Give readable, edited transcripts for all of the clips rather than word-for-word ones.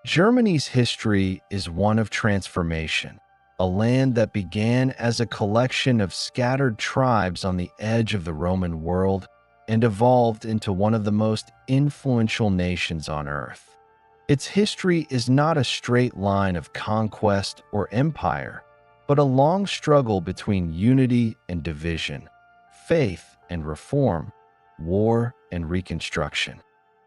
Germany's history is one of transformation, a land that began as a collection of scattered tribes on the edge of the Roman world and evolved into one of the most influential nations on earth. Its history is not a straight line of conquest or empire, but a long struggle between unity and division, faith and reform, war and reconstruction.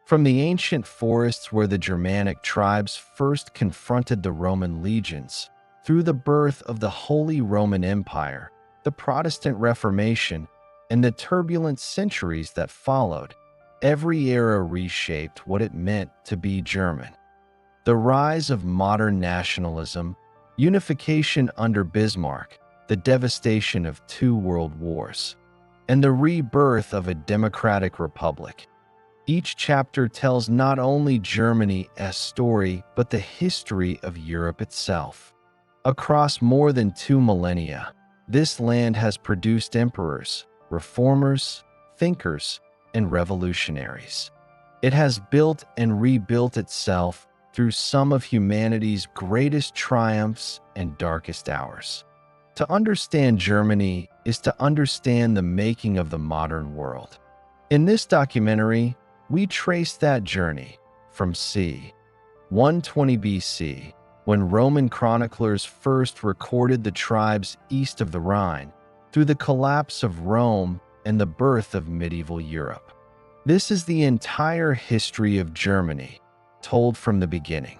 From the ancient forests where the Germanic tribes first confronted the Roman legions, through the birth of the Holy Roman Empire, the Protestant Reformation, and the turbulent centuries that followed, every era reshaped what it meant to be German. The rise of modern nationalism, unification under Bismarck, the devastation of two world wars, and the rebirth of a democratic republic. Each chapter tells not only Germany's story, but the history of Europe itself. Across more than 2 millennia, this land has produced emperors, reformers, thinkers, and revolutionaries. It has built and rebuilt itself through some of humanity's greatest triumphs and darkest hours. To understand Germany is to understand the making of the modern world. In this documentary, we trace that journey from c. 120 BC, when Roman chroniclers first recorded the tribes east of the Rhine, through the collapse of Rome and the birth of medieval Europe. This is the entire history of Germany, told from the beginning.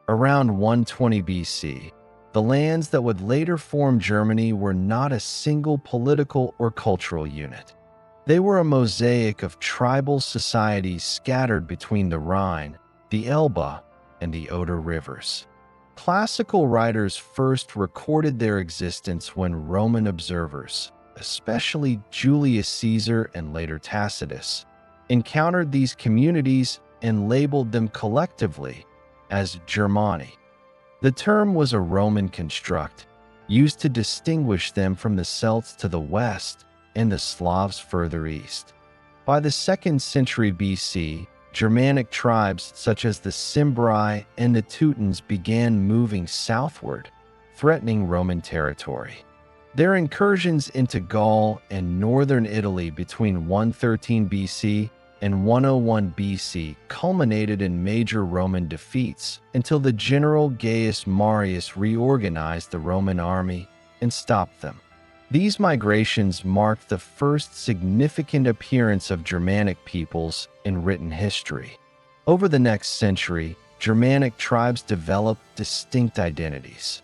Around 120 BC, the lands that would later form Germany were not a single political or cultural unit. They were a mosaic of tribal societies scattered between the Rhine, the Elbe, and the Oder rivers. Classical writers first recorded their existence when Roman observers, especially Julius Caesar and later Tacitus, encountered these communities and labeled them collectively as Germani. The term was a Roman construct, used to distinguish them from the Celts to the west and the Slavs further east. By the 2nd century BC, Germanic tribes such as the Cimbri and the Teutons began moving southward, threatening Roman territory. Their incursions into Gaul and northern Italy between 113 BC and 101 BC culminated in major Roman defeats until the general Gaius Marius reorganized the Roman army and stopped them. These migrations marked the first significant appearance of Germanic peoples in written history. Over the next century, Germanic tribes developed distinct identities.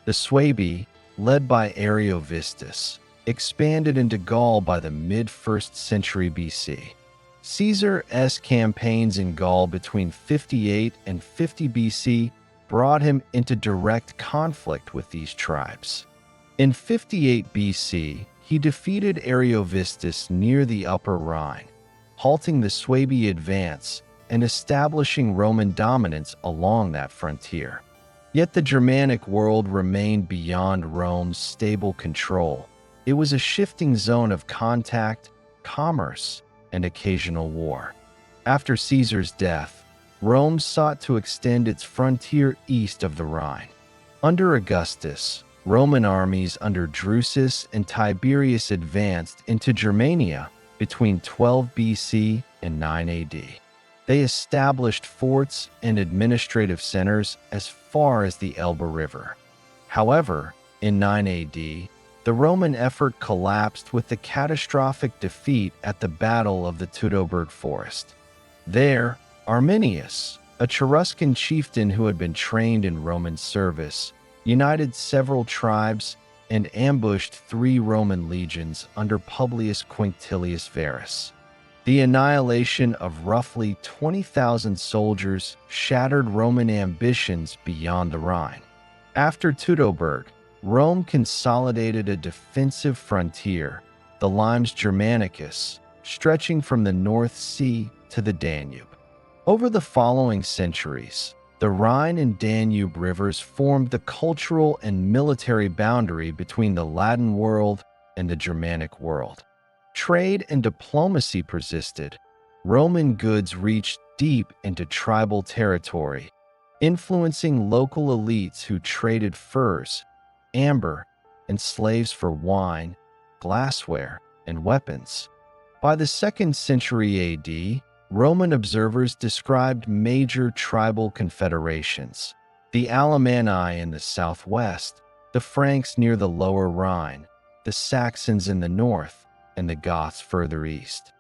The Suebi, led by Ariovistus, expanded into Gaul by the mid-1st century BC. Caesar's campaigns in Gaul between 58 and 50 BC brought him into direct conflict with these tribes. In 58 BC, he defeated Ariovistus near the Upper Rhine, halting the Suebi advance and establishing Roman dominance along that frontier. Yet the Germanic world remained beyond Rome's stable control. It was a shifting zone of contact, commerce, and occasional war. After Caesar's death, Rome sought to extend its frontier east of the Rhine. Under Augustus, Roman armies under Drusus and Tiberius advanced into Germania between 12 BC and 9 AD. They established forts and administrative centers as far as the Elbe River. However, in 9 AD, the Roman effort collapsed with the catastrophic defeat at the Battle of the Teutoburg Forest. There, Arminius, a Cheruscan chieftain who had been trained in Roman service, united several tribes and ambushed 3 Roman legions under Publius Quinctilius Varus. The annihilation of roughly 20,000 soldiers shattered Roman ambitions beyond the Rhine. After Teutoburg, Rome consolidated a defensive frontier, the Limes Germanicus, stretching from the North Sea to the Danube. Over the following centuries, the Rhine and Danube rivers formed the cultural and military boundary between the Latin world and the Germanic world. Trade and diplomacy persisted. Roman goods reached deep into tribal territory, influencing local elites who traded furs, amber, and slaves for wine, glassware, and weapons. By the 2nd century AD, Roman observers described major tribal confederations: the Alemanni in the southwest, the Franks near the lower Rhine, the Saxons in the north, and the Goths further east.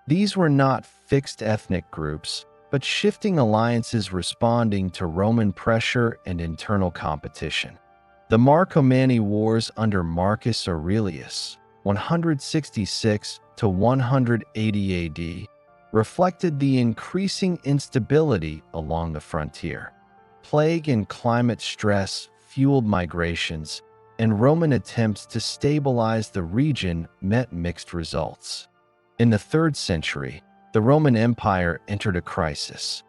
These were not fixed ethnic groups, but shifting alliances responding to Roman pressure and internal competition. The Marcomanni Wars under Marcus Aurelius, 166 to 180 AD, reflected the increasing instability along the frontier. Plague and climate stress fueled migrations, and Roman attempts to stabilize the region met mixed results. In the 3rd century, the Roman Empire entered a crisis.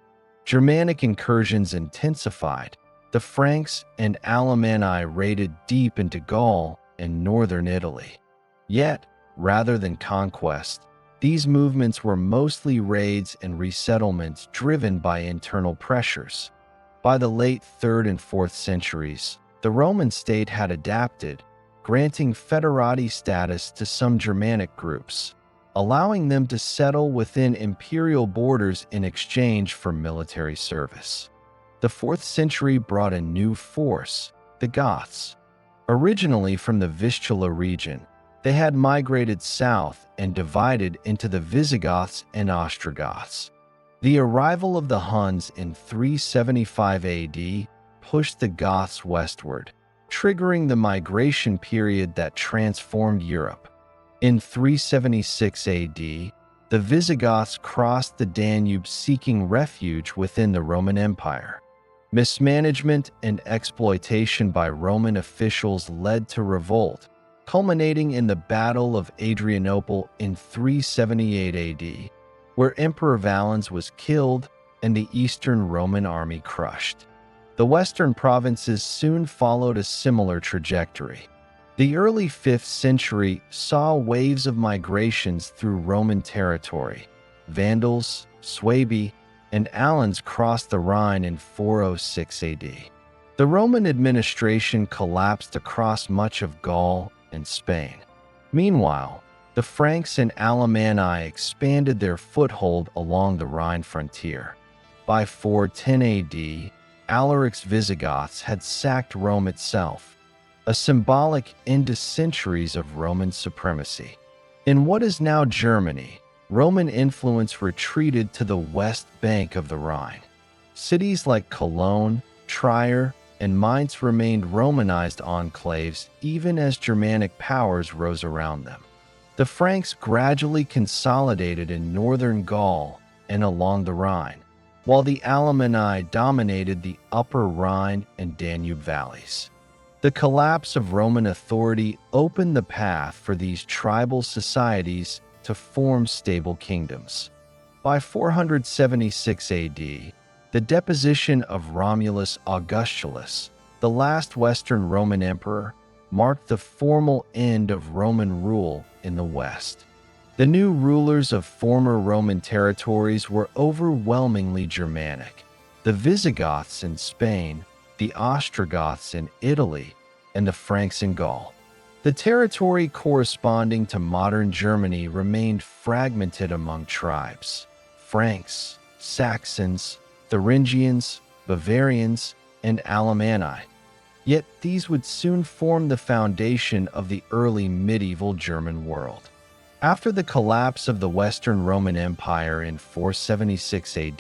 Germanic incursions intensified. The Franks and Alemanni raided deep into Gaul and northern Italy. Yet, rather than conquest, these movements were mostly raids and resettlements driven by internal pressures. By the late 3rd and 4th centuries, the Roman state had adapted, granting foederati status to some Germanic groups, allowing them to settle within imperial borders in exchange for military service. The 4th century brought a new force, the Goths. Originally from the Vistula region, they had migrated south and divided into the Visigoths and Ostrogoths. The arrival of the Huns in 375 AD pushed the Goths westward, triggering the migration period that transformed Europe. In 376 AD, the Visigoths crossed the Danube seeking refuge within the Roman Empire. Mismanagement and exploitation by Roman officials led to revolt, culminating in the Battle of Adrianople in 378 AD, where Emperor Valens was killed and the Eastern Roman army crushed. The western provinces soon followed a similar trajectory. The early 5th century saw waves of migrations through Roman territory. Vandals, Suebi, and Alans crossed the Rhine in 406 AD. The Roman administration collapsed across much of Gaul and Spain. Meanwhile, the Franks and Alemanni expanded their foothold along the Rhine frontier. By 410 AD, Alaric's Visigoths had sacked Rome itself, a symbolic end to centuries of Roman supremacy. In what is now Germany, Roman influence retreated to the west bank of the Rhine. Cities like Cologne, Trier, and Mainz remained Romanized enclaves even as Germanic powers rose around them. The Franks gradually consolidated in northern Gaul and along the Rhine, while the Alemanni dominated the upper Rhine and Danube valleys. The collapse of Roman authority opened the path for these tribal societies to form stable kingdoms. By 476 AD, the deposition of Romulus Augustulus, the last Western Roman emperor, marked the formal end of Roman rule in the West. The new rulers of former Roman territories were overwhelmingly Germanic: the Visigoths in Spain, the Ostrogoths in Italy, and the Franks in Gaul. The territory corresponding to modern Germany remained fragmented among tribes: Franks, Saxons, Thuringians, Bavarians, and Alemanni. Yet these would soon form the foundation of the early medieval German world. After the collapse of the Western Roman Empire in 476 AD,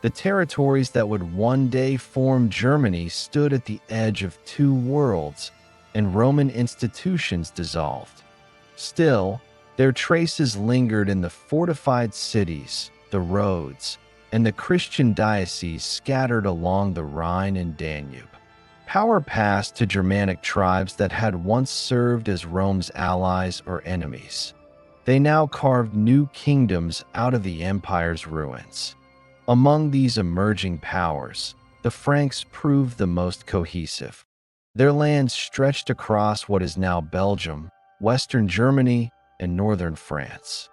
the territories that would one day form Germany stood at the edge of two worlds, and Roman institutions dissolved. Still, their traces lingered in the fortified cities, the roads, and the Christian dioceses scattered along the Rhine and Danube. Power passed to Germanic tribes that had once served as Rome's allies or enemies. They now carved new kingdoms out of the empire's ruins. Among these emerging powers, the Franks proved the most cohesive. Their lands stretched across what is now Belgium, Western Germany, and northern France.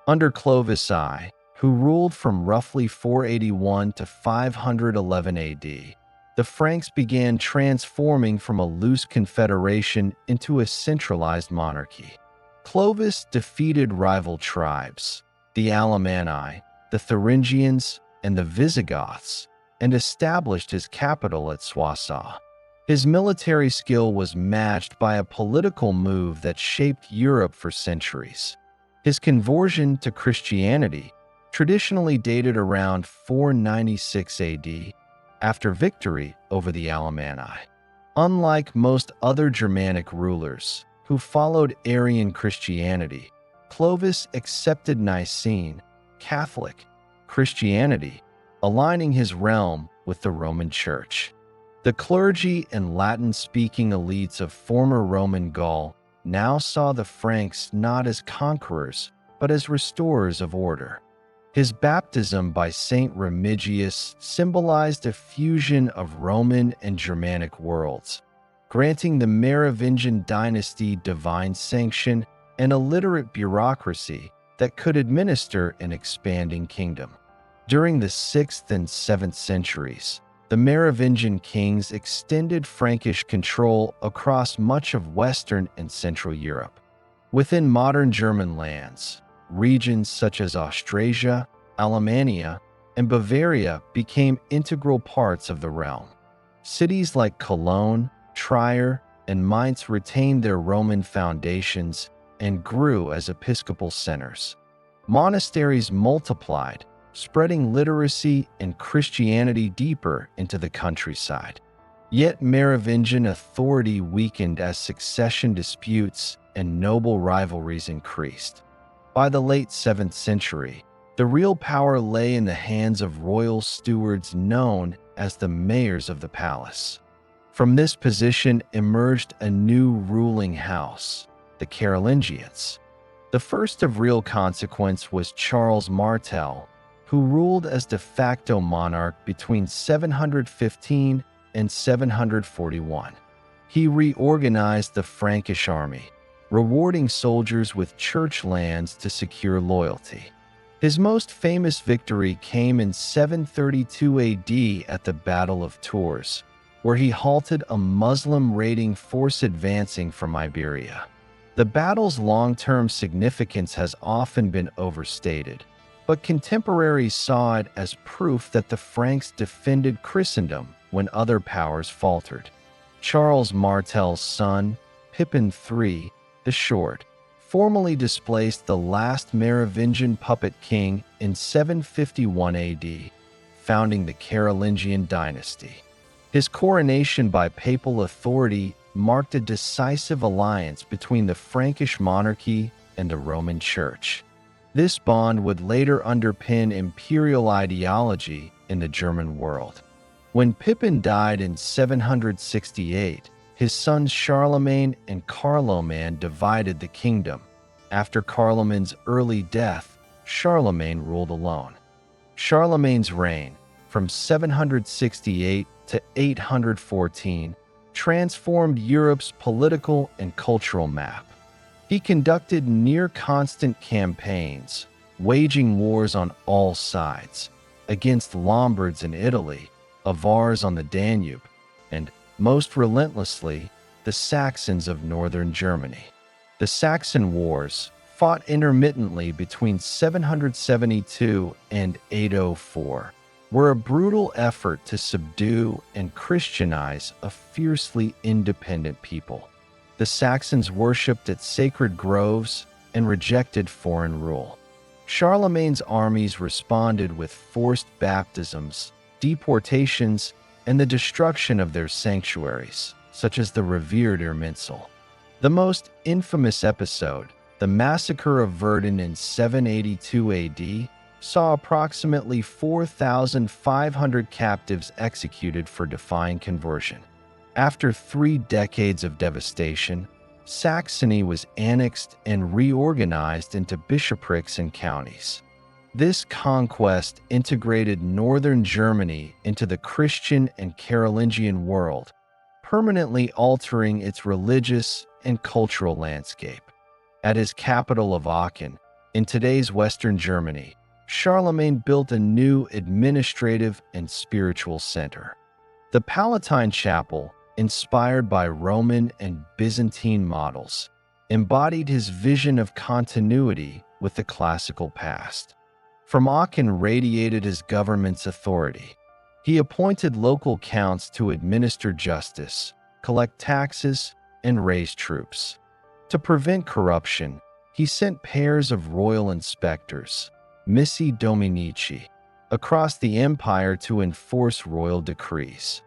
Under Clovis I, who ruled from roughly 481 to 511 AD, the Franks began transforming from a loose confederation into a centralized monarchy. Clovis defeated rival tribes, the Alemanni, the Thuringians, and the Visigoths, and established his capital at Soissons. His military skill was matched by a political move that shaped Europe for centuries. His conversion to Christianity, traditionally dated around 496 AD, after victory over the Alemanni. Unlike most other Germanic rulers who followed Arian Christianity, Clovis accepted Nicene, Catholic, Christianity, aligning his realm with the Roman Church. The clergy and Latin-speaking elites of former Roman Gaul now saw the Franks not as conquerors, but as restorers of order. His baptism by Saint Remigius symbolized a fusion of Roman and Germanic worlds, granting the Merovingian dynasty divine sanction and a literate bureaucracy that could administer an expanding kingdom. During the 6th and 7th centuries, the Merovingian kings extended Frankish control across much of Western and Central Europe. Within modern German lands, regions such as Austrasia, Alemannia, and Bavaria became integral parts of the realm. Cities like Cologne, Trier, and Mainz retained their Roman foundations and grew as episcopal centers. Monasteries multiplied, spreading literacy and Christianity deeper into the countryside. Yet Merovingian authority weakened as succession disputes and noble rivalries increased. By the late 7th century, the real power lay in the hands of royal stewards known as the mayors of the palace. From this position emerged a new ruling house, the Carolingians. The first of real consequence was Charles Martel, who ruled as de facto monarch between 715 and 741. He reorganized the Frankish army, rewarding soldiers with church lands to secure loyalty. His most famous victory came in 732 AD at the Battle of Tours, where he halted a Muslim-raiding force advancing from Iberia. The battle's long-term significance has often been overstated, but contemporaries saw it as proof that the Franks defended Christendom when other powers faltered. Charles Martel's son, Pippin III the Short, formally displaced the last Merovingian puppet king in 751 AD, founding the Carolingian dynasty. His coronation by papal authority marked a decisive alliance between the Frankish monarchy and the Roman Church. This bond would later underpin imperial ideology in the German world. When Pippin died in 768, his sons Charlemagne and Carloman divided the kingdom. After Carloman's early death, Charlemagne ruled alone. Charlemagne's reign, from 768 to 814, transformed Europe's political and cultural map. He conducted near-constant campaigns, waging wars on all sides, against Lombards in Italy, Avars on the Danube, and, most relentlessly, the Saxons of northern Germany. The Saxon Wars, fought intermittently between 772 and 804, were a brutal effort to subdue and Christianize a fiercely independent people. The Saxons worshipped at sacred groves and rejected foreign rule. Charlemagne's armies responded with forced baptisms, deportations, and the destruction of their sanctuaries, such as the revered Irminsul. The most infamous episode, the Massacre of Verdun in 782 AD, saw approximately 4,500 captives executed for defying conversion. After 3 decades of devastation, Saxony was annexed and reorganized into bishoprics and counties. This conquest integrated northern Germany into the Christian and Carolingian world, permanently altering its religious and cultural landscape. At his capital of Aachen, in today's Western Germany, Charlemagne built a new administrative and spiritual center. The Palatine Chapel, inspired by Roman and Byzantine models, embodied his vision of continuity with the classical past. From Aachen radiated his government's authority. He appointed local counts to administer justice, collect taxes, and raise troops. To prevent corruption, he sent pairs of royal inspectors, missi dominici, across the empire to enforce royal decrees.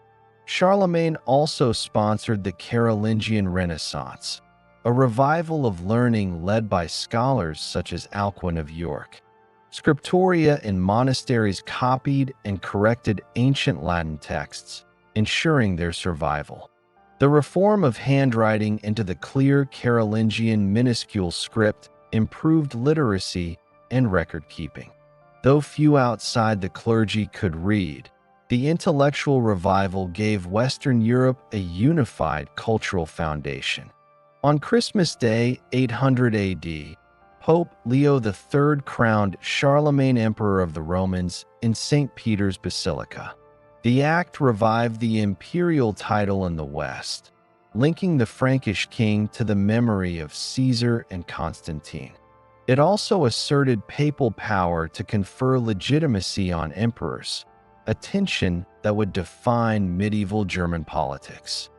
Charlemagne also sponsored the Carolingian Renaissance, a revival of learning led by scholars such as Alcuin of York. Scriptoria in monasteries copied and corrected ancient Latin texts, ensuring their survival. The reform of handwriting into the clear Carolingian minuscule script improved literacy and record-keeping. Though few outside the clergy could read, the intellectual revival gave Western Europe a unified cultural foundation. On Christmas Day, 800 AD, Pope Leo III crowned Charlemagne Emperor of the Romans in St. Peter's Basilica. The act revived the imperial title in the West, linking the Frankish king to the memory of Caesar and Constantine. It also asserted papal power to confer legitimacy on emperors, a tension that would define medieval German politics.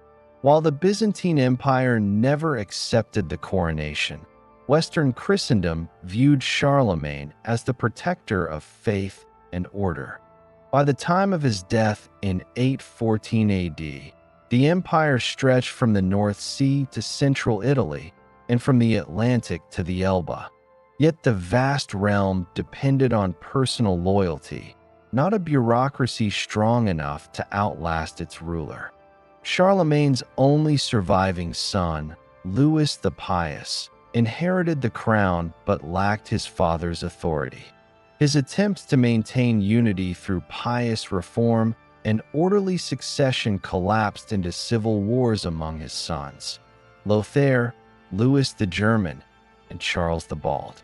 While the Byzantine Empire never accepted the coronation, Western Christendom viewed Charlemagne as the protector of faith and order. By the time of his death in 814 AD, the empire stretched from the North Sea to central Italy and from the Atlantic to the Elbe. Yet the vast realm depended on personal loyalty, not a bureaucracy strong enough to outlast its ruler. Charlemagne's only surviving son, Louis the Pious, inherited the crown but lacked his father's authority. His attempts to maintain unity through pious reform and orderly succession collapsed into civil wars among his sons, Lothair, Louis the German, and Charles the Bald.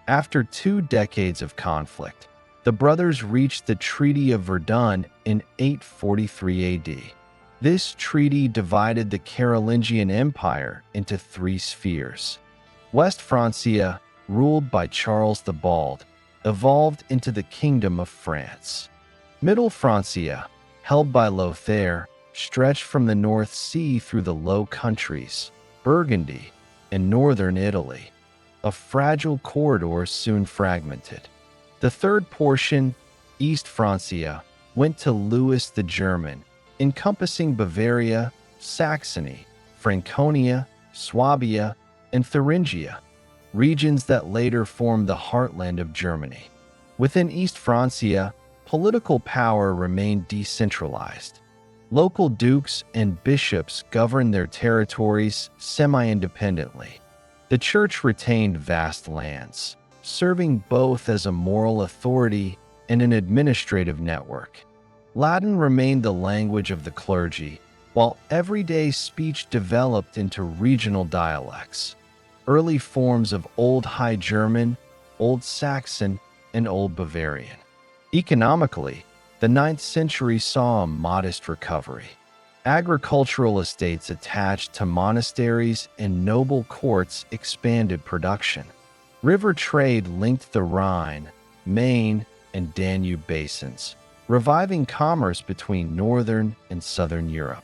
After 2 decades of conflict, the brothers reached the Treaty of Verdun in 843 AD. This treaty divided the Carolingian Empire into 3 spheres. West Francia, ruled by Charles the Bald, evolved into the Kingdom of France. Middle Francia, held by Lothair, stretched from the North Sea through the Low Countries, Burgundy, and northern Italy. A fragile corridor soon fragmented. The third portion, East Francia, went to Louis the German, encompassing Bavaria, Saxony, Franconia, Swabia, and Thuringia, regions that later formed the heartland of Germany. Within East Francia, political power remained decentralized. Local dukes and bishops governed their territories semi-independently. The church retained vast lands, serving both as a moral authority and an administrative network. Latin remained the language of the clergy, while everyday speech developed into regional dialects. Early forms of Old High German, Old Saxon, and Old Bavarian. Economically, the 9th century saw a modest recovery. Agricultural estates attached to monasteries and noble courts expanded production. River trade linked the Rhine, Main, and Danube basins, reviving commerce between northern and southern Europe.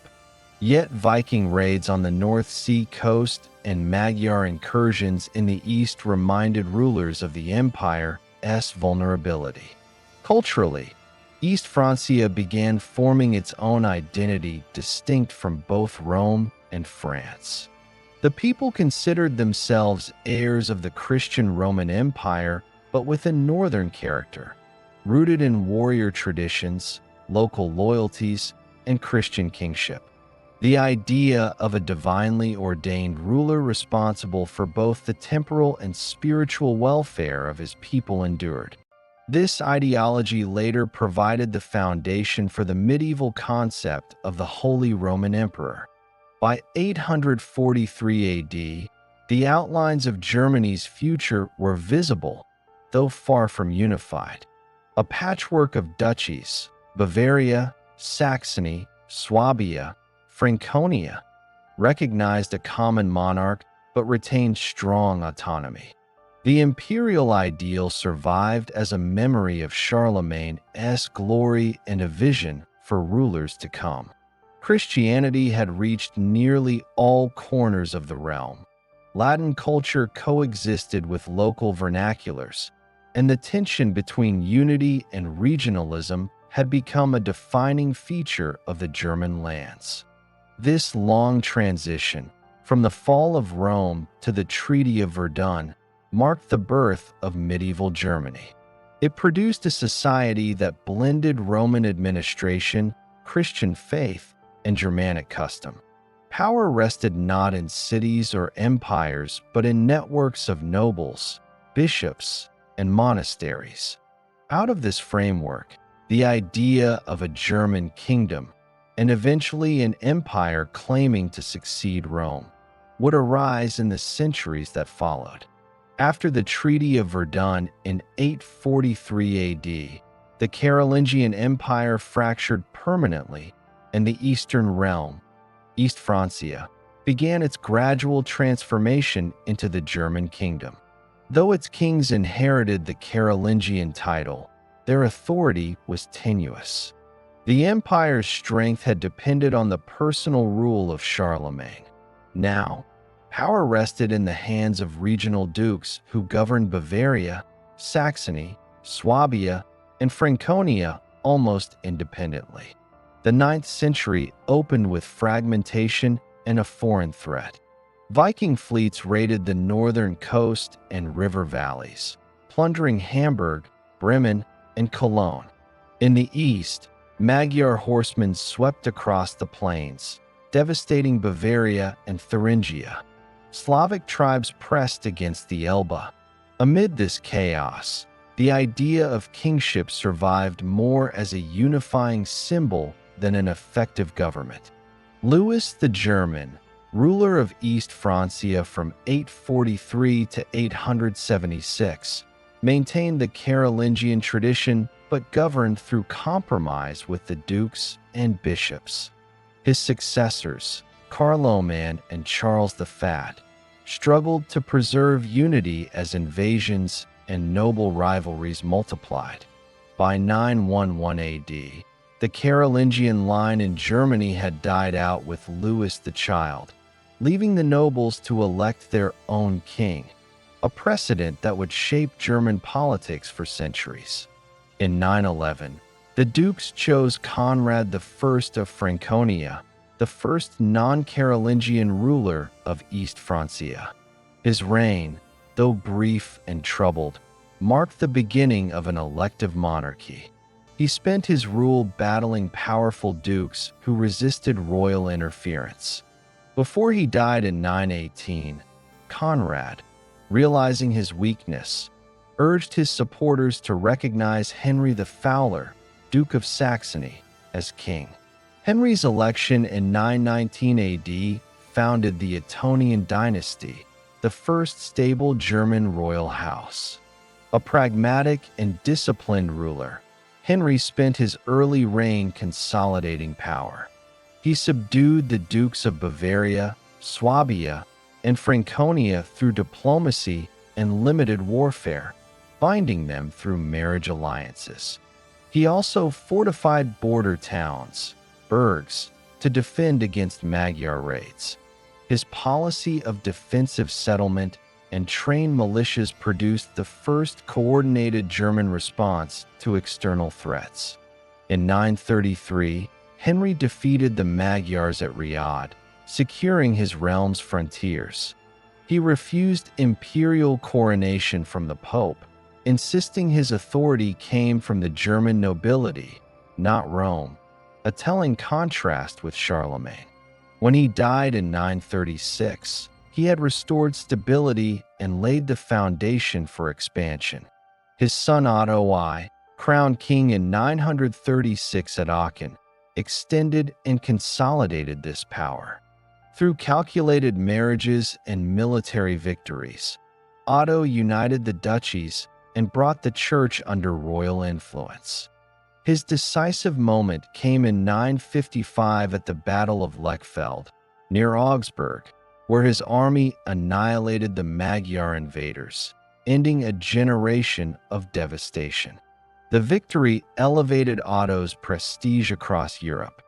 Yet Viking raids on the North Sea coast and Magyar incursions in the east reminded rulers of the empire's vulnerability. Culturally, East Francia began forming its own identity distinct from both Rome and France. The people considered themselves heirs of the Christian Roman Empire, but with a northern character, rooted in warrior traditions, local loyalties, and Christian kingship. The idea of a divinely ordained ruler responsible for both the temporal and spiritual welfare of his people endured. This ideology later provided the foundation for the medieval concept of the Holy Roman Emperor. By 843 AD, The outlines of Germany's future were visible, though far from unified. A patchwork of duchies, Bavaria, Saxony, Swabia, Franconia, recognized a common monarch but retained strong autonomy. The imperial ideal survived as a memory of Charlemagne's glory and a vision for rulers to come. Christianity had reached nearly all corners of the realm. Latin culture coexisted with local vernaculars, and the tension between unity and regionalism had become a defining feature of the German lands. This long transition, from the fall of Rome to the Treaty of Verdun, marked the birth of medieval Germany. It produced a society that blended Roman administration, Christian faith, and Germanic custom. Power rested not in cities or empires, but in networks of nobles, bishops, and monasteries. Out of this framework, the idea of a German kingdom, and eventually an empire claiming to succeed Rome, would arise in the centuries that followed. After the Treaty of Verdun in 843 AD, the Carolingian Empire fractured permanently, and the Eastern Realm, East Francia, began its gradual transformation into the German kingdom. Though its kings inherited the Carolingian title, their authority was tenuous. The empire's strength had depended on the personal rule of Charlemagne. Now, power rested in the hands of regional dukes who governed Bavaria, Saxony, Swabia, and Franconia almost independently. The 9th century opened with fragmentation and a foreign threat. Viking fleets raided the northern coast and river valleys, plundering Hamburg, Bremen, and Cologne. In the east, Magyar horsemen swept across the plains, devastating Bavaria and Thuringia. Slavic tribes pressed against the Elbe. Amid this chaos, the idea of kingship survived more as a unifying symbol than an effective government. Louis the German, ruler of East Francia from 843 to 876, maintained the Carolingian tradition but governed through compromise with the dukes and bishops. His successors, Charlemagne and Charles the Fat, struggled to preserve unity as invasions and noble rivalries multiplied. By 911 AD, the Carolingian line in Germany had died out with Louis the Child, leaving the nobles to elect their own king, a precedent that would shape German politics for centuries. In 911, the dukes chose Conrad I of Franconia, the first non-Carolingian ruler of East Francia. His reign, though brief and troubled, marked the beginning of an elective monarchy. He spent his rule battling powerful dukes who resisted royal interference. Before he died in 918, Conrad, realizing his weakness, urged his supporters to recognize Henry the Fowler, Duke of Saxony, as king. Henry's election in 919 AD founded the Ottonian dynasty, the first stable German royal house. A pragmatic and disciplined ruler, Henry spent his early reign consolidating power. He subdued the dukes of Bavaria, Swabia, and Franconia through diplomacy and limited warfare, binding them through marriage alliances. He also fortified border towns, burgs, to defend against Magyar raids. His policy of defensive settlement and trained militias produced the first coordinated German response to external threats. In 933, Henry defeated the Magyars at Riyadh, securing his realm's frontiers. He refused imperial coronation from the Pope, insisting his authority came from the German nobility, not Rome, a telling contrast with Charlemagne. When he died in 936, he had restored stability and laid the foundation for expansion. His son Otto I, crowned king in 936 at Aachen, extended and consolidated this power. Through calculated marriages and military victories, Otto united the duchies and brought the church under royal influence. His decisive moment came in 955 at the Battle of Lechfeld, near Augsburg, where his army annihilated the Magyar invaders, ending a generation of devastation. The victory elevated Otto's prestige across Europe.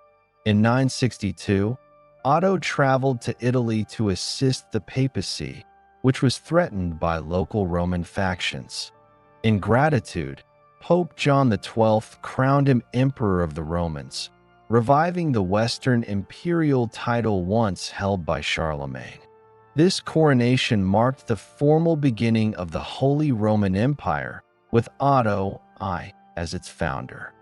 In 962, Otto traveled to Italy to assist the papacy, which was threatened by local Roman factions. In gratitude, Pope John XII crowned him Emperor of the Romans, reviving the Western imperial title once held by Charlemagne. This coronation marked the formal beginning of the Holy Roman Empire, with Otto I as its founder.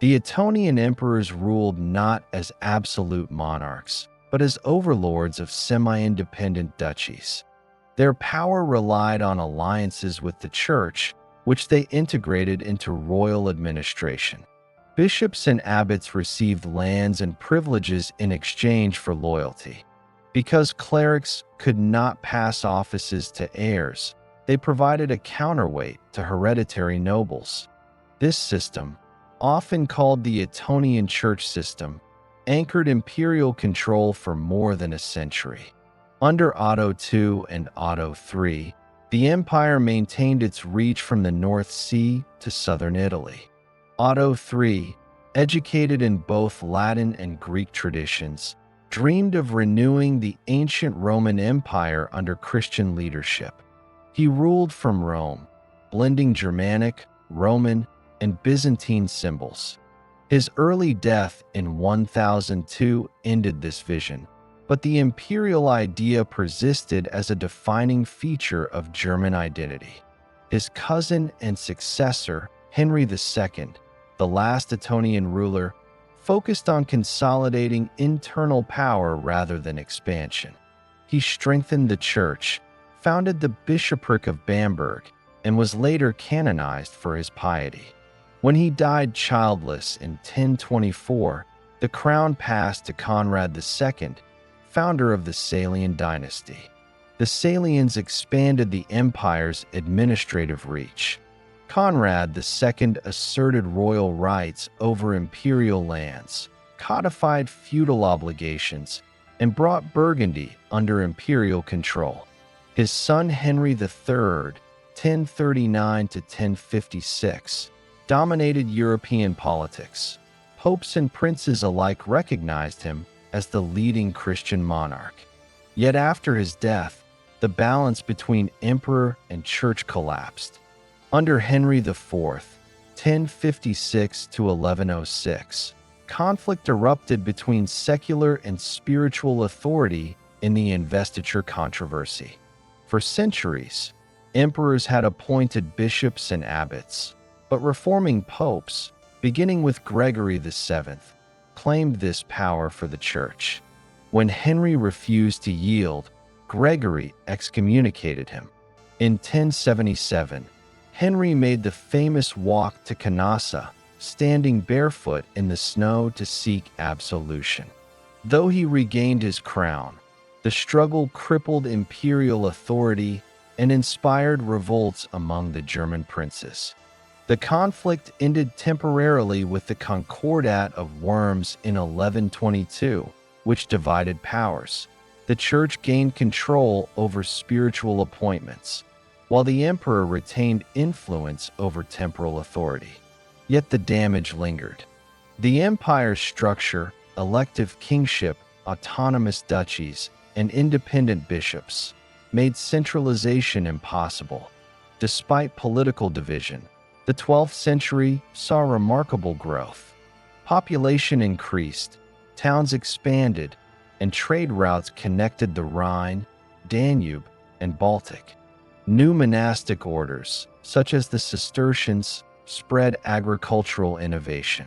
The Ottonian emperors ruled not as absolute monarchs, but as overlords of semi-independent duchies. Their power relied on alliances with the church, which they integrated into royal administration. Bishops and abbots received lands and privileges in exchange for loyalty. Because clerics could not pass offices to heirs, they provided a counterweight to hereditary nobles. This system, often called the Ottonian church system, anchored imperial control for more than a century. Under Otto II and Otto III, the empire maintained its reach from the North Sea to southern Italy. Otto III, educated in both Latin and Greek traditions, dreamed of renewing the ancient Roman Empire under Christian leadership. He ruled from Rome, blending Germanic, Roman, and Byzantine symbols. His early death in 1002 ended this vision, but the imperial idea persisted as a defining feature of German identity. His cousin and successor, Henry II, the last Ottonian ruler, focused on consolidating internal power rather than expansion. He strengthened the church, founded the bishopric of Bamberg, and was later canonized for his piety. When he died childless in 1024, the crown passed to Conrad II, founder of the Salian dynasty. The Salians expanded the empire's administrative reach. Conrad II asserted royal rights over imperial lands, codified feudal obligations, and brought Burgundy under imperial control. His son Henry III, 1039 to 1056, dominated European politics. Popes and princes alike recognized him as the leading Christian monarch. Yet after his death, the balance between emperor and church collapsed. Under Henry IV, 1056 to 1106, conflict erupted between secular and spiritual authority in the investiture controversy. For centuries, emperors had appointed bishops and abbots, but reforming popes, beginning with Gregory VII, claimed this power for the church. When Henry refused to yield, Gregory excommunicated him. In 1077, Henry made the famous walk to Canossa, standing barefoot in the snow to seek absolution. Though he regained his crown, the struggle crippled imperial authority and inspired revolts among the German princes. The conflict ended temporarily with the Concordat of Worms in 1122, which divided powers. The church gained control over spiritual appointments, while the emperor retained influence over temporal authority. Yet the damage lingered. The empire's structure, elective kingship, autonomous duchies, and independent bishops, made centralization impossible. Despite political division, the 12th century saw remarkable growth. Population increased, towns expanded, and trade routes connected the Rhine, Danube, and Baltic. New monastic orders, such as the Cistercians, spread agricultural innovation.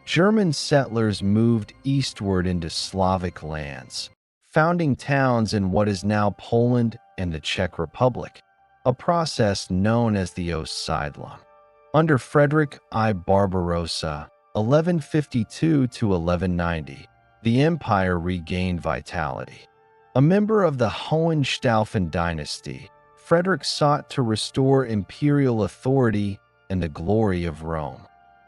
German settlers moved eastward into Slavic lands, founding towns in what is now Poland and the Czech Republic, a process known as the Ostsiedlung. Under Frederick I Barbarossa, 1152 to 1190, the empire regained vitality. A member of the Hohenstaufen dynasty, Frederick sought to restore imperial authority and the glory of Rome.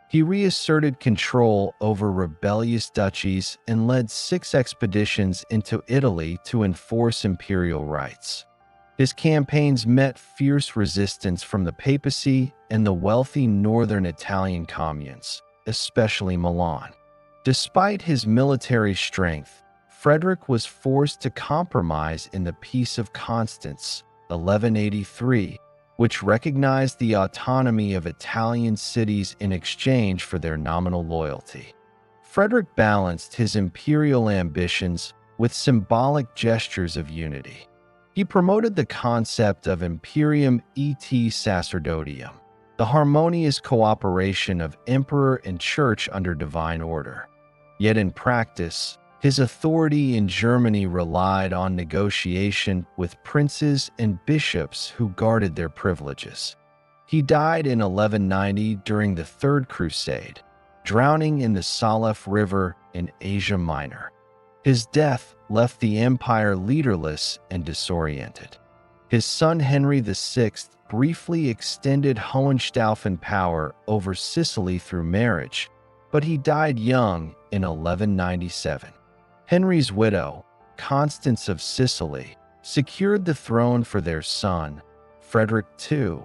He reasserted control over rebellious duchies and led 6 expeditions into Italy to enforce imperial rights. His campaigns met fierce resistance from the papacy and the wealthy northern Italian communes, especially Milan. Despite his military strength, Frederick was forced to compromise in the Peace of Constance, 1183, which recognized the autonomy of Italian cities in exchange for their nominal loyalty. Frederick balanced his imperial ambitions with symbolic gestures of unity. He promoted the concept of imperium et sacerdotium, the harmonious cooperation of emperor and church under divine order. Yet in practice, his authority in Germany relied on negotiation with princes and bishops who guarded their privileges. He died in 1190 during the Third Crusade, drowning in the Salef River in Asia Minor. His death left the empire leaderless and disoriented. His son Henry VI briefly extended Hohenstaufen power over Sicily through marriage, but he died young in 1197. Henry's widow, Constance of Sicily, secured the throne for their son, Frederick II,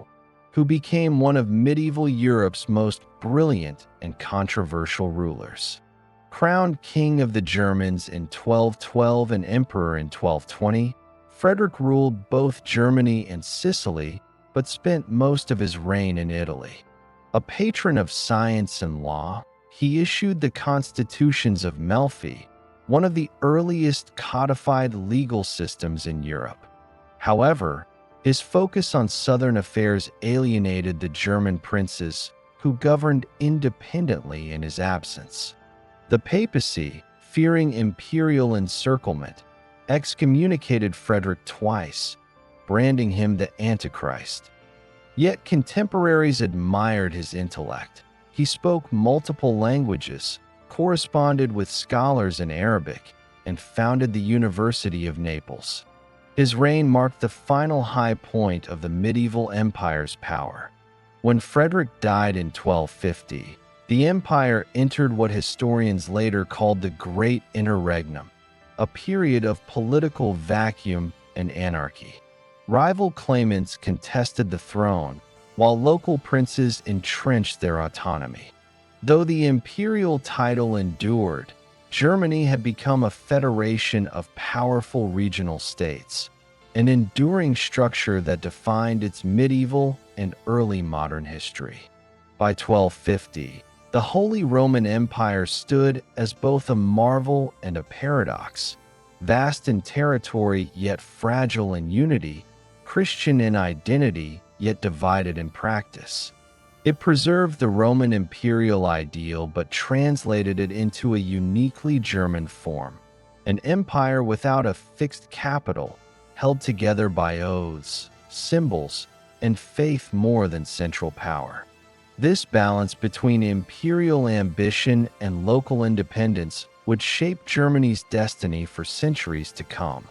who became one of medieval Europe's most brilliant and controversial rulers. Crowned King of the Germans in 1212 and Emperor in 1220, Frederick ruled both Germany and Sicily, but spent most of his reign in Italy. A patron of science and law, he issued the Constitutions of Melfi, one of the earliest codified legal systems in Europe. However, his focus on southern affairs alienated the German princes, who governed independently in his absence. The papacy, fearing imperial encirclement, excommunicated Frederick twice, branding him the Antichrist. Yet contemporaries admired his intellect. He spoke multiple languages, corresponded with scholars in Arabic, and founded the University of Naples. His reign marked the final high point of the medieval empire's power. When Frederick died in 1250, the empire entered what historians later called the Great Interregnum, a period of political vacuum and anarchy. Rival claimants contested the throne, while local princes entrenched their autonomy. Though the imperial title endured, Germany had become a federation of powerful regional states, an enduring structure that defined its medieval and early modern history. By 1250, the Holy Roman Empire stood as both a marvel and a paradox, vast in territory yet fragile in unity, Christian in identity yet divided in practice. It preserved the Roman imperial ideal but translated it into a uniquely German form, an empire without a fixed capital, held together by oaths, symbols, and faith more than central power. This balance between imperial ambition and local independence would shape Germany's destiny for centuries to come.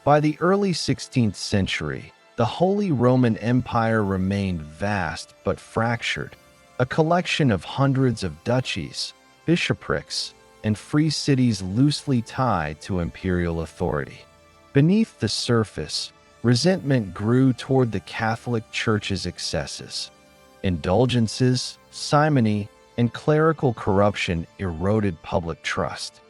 By the early 16th century, the Holy Roman Empire remained vast but fractured, a collection of hundreds of duchies, bishoprics, and free cities loosely tied to imperial authority. Beneath the surface, resentment grew toward the Catholic Church's excesses. Indulgences, simony, and clerical corruption eroded public trust.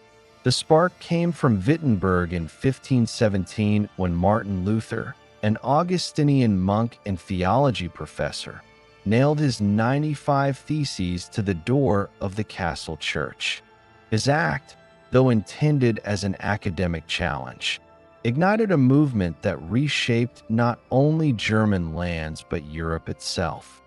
The spark came from Wittenberg in 1517 when Martin Luther, an Augustinian monk and theology professor, nailed his 95 theses to the door of the castle church. His act, though intended as an academic challenge, ignited a movement that reshaped not only German lands but Europe itself.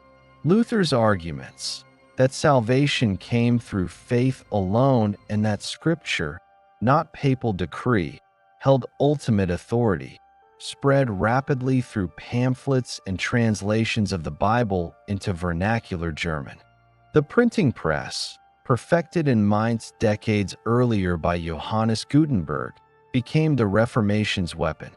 Luther's arguments that salvation came through faith alone and that Scripture, not papal decree, held ultimate authority, spread rapidly through pamphlets and translations of the Bible into vernacular German. The printing press, perfected in Mainz decades earlier by Johannes Gutenberg, became the Reformation's weapon.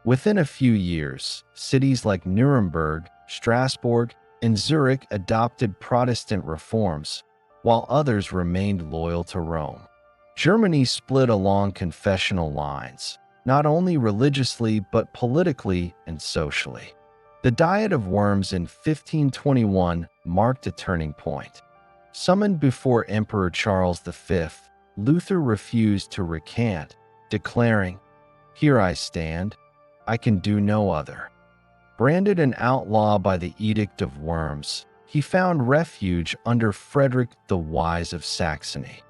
Within a few years, cities like Nuremberg, Strasbourg, and Zurich adopted Protestant reforms, while others remained loyal to Rome. Germany split along confessional lines, not only religiously but politically and socially. The Diet of Worms in 1521 marked a turning point. Summoned before Emperor Charles V, Luther refused to recant, declaring, "Here I stand, I can do no other." Branded an outlaw by the Edict of Worms, he found refuge under Frederick the Wise of Saxony.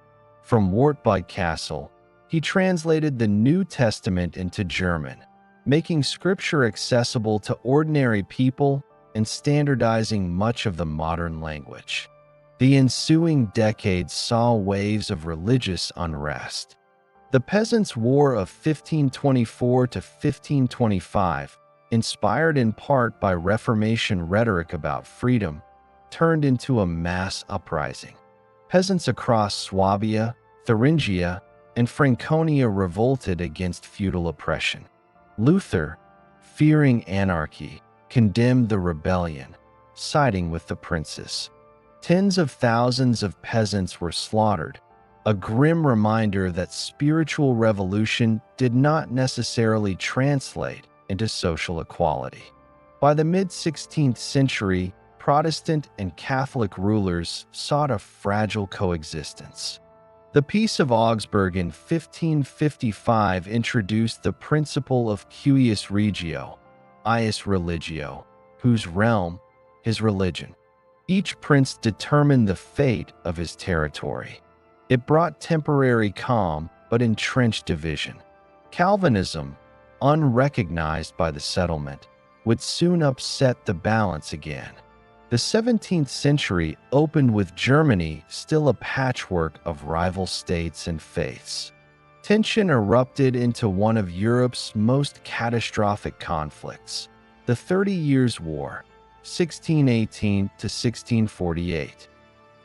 From Wartburg Castle, he translated the New Testament into German, making scripture accessible to ordinary people and standardizing much of the modern language. The ensuing decades saw waves of religious unrest. The Peasants' War of 1524 to 1525, inspired in part by Reformation rhetoric about freedom, turned into a mass uprising. Peasants across Swabia, Thuringia, and Franconia revolted against feudal oppression. Luther, fearing anarchy, condemned the rebellion, siding with the princes. Tens of thousands of peasants were slaughtered, a grim reminder that spiritual revolution did not necessarily translate into social equality. By the mid-16th century, Protestant and Catholic rulers sought a fragile coexistence. The Peace of Augsburg in 1555 introduced the principle of cuius regio, ius religio, whose realm, his religion. Each prince determined the fate of his territory. It brought temporary calm but entrenched division. Calvinism, unrecognized by the settlement, would soon upset the balance again. The 17th century opened with Germany still a patchwork of rival states and faiths. Tension erupted into one of Europe's most catastrophic conflicts, the 30 Years' War, 1618 to 1648.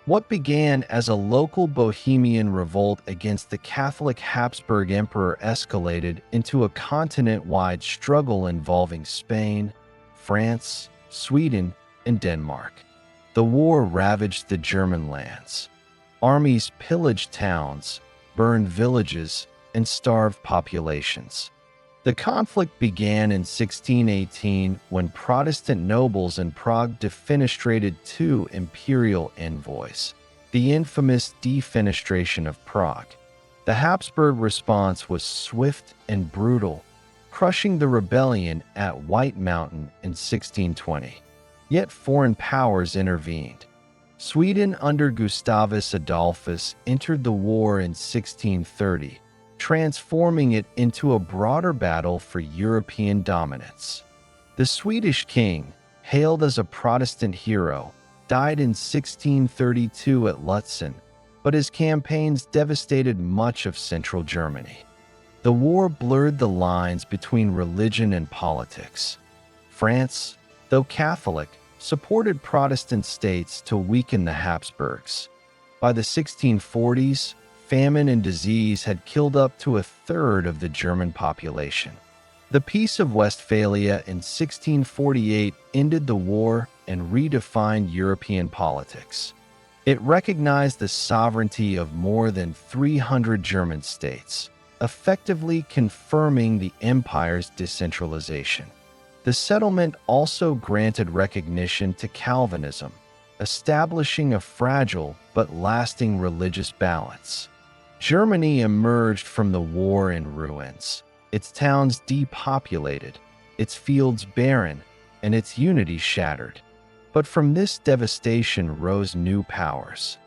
What began as a local Bohemian revolt against the Catholic Habsburg Emperor escalated into a continent-wide struggle involving Spain, France, Sweden, and Denmark. The war ravaged the German lands. Armies pillaged towns, burned villages, and starved populations. The conflict began in 1618 when Protestant nobles in Prague defenestrated two imperial envoys, the infamous defenestration of Prague. The Habsburg response was swift and brutal, crushing the rebellion at White Mountain in 1620. Yet foreign powers intervened. Sweden under Gustavus Adolphus entered the war in 1630, transforming it into a broader battle for European dominance. The Swedish king, hailed as a Protestant hero, died in 1632 at Lutzen, but his campaigns devastated much of central Germany. The war blurred the lines between religion and politics. France, though Catholic, supported Protestant states to weaken the Habsburgs. By the 1640s, famine and disease had killed up to a third of the German population. The Peace of Westphalia in 1648 ended the war and redefined European politics. It recognized the sovereignty of more than 300 German states, effectively confirming the empire's decentralization. The settlement also granted recognition to Calvinism, establishing a fragile but lasting religious balance. Germany emerged from the war in ruins, its towns depopulated, its fields barren, and its unity shattered. But from this devastation rose new powers.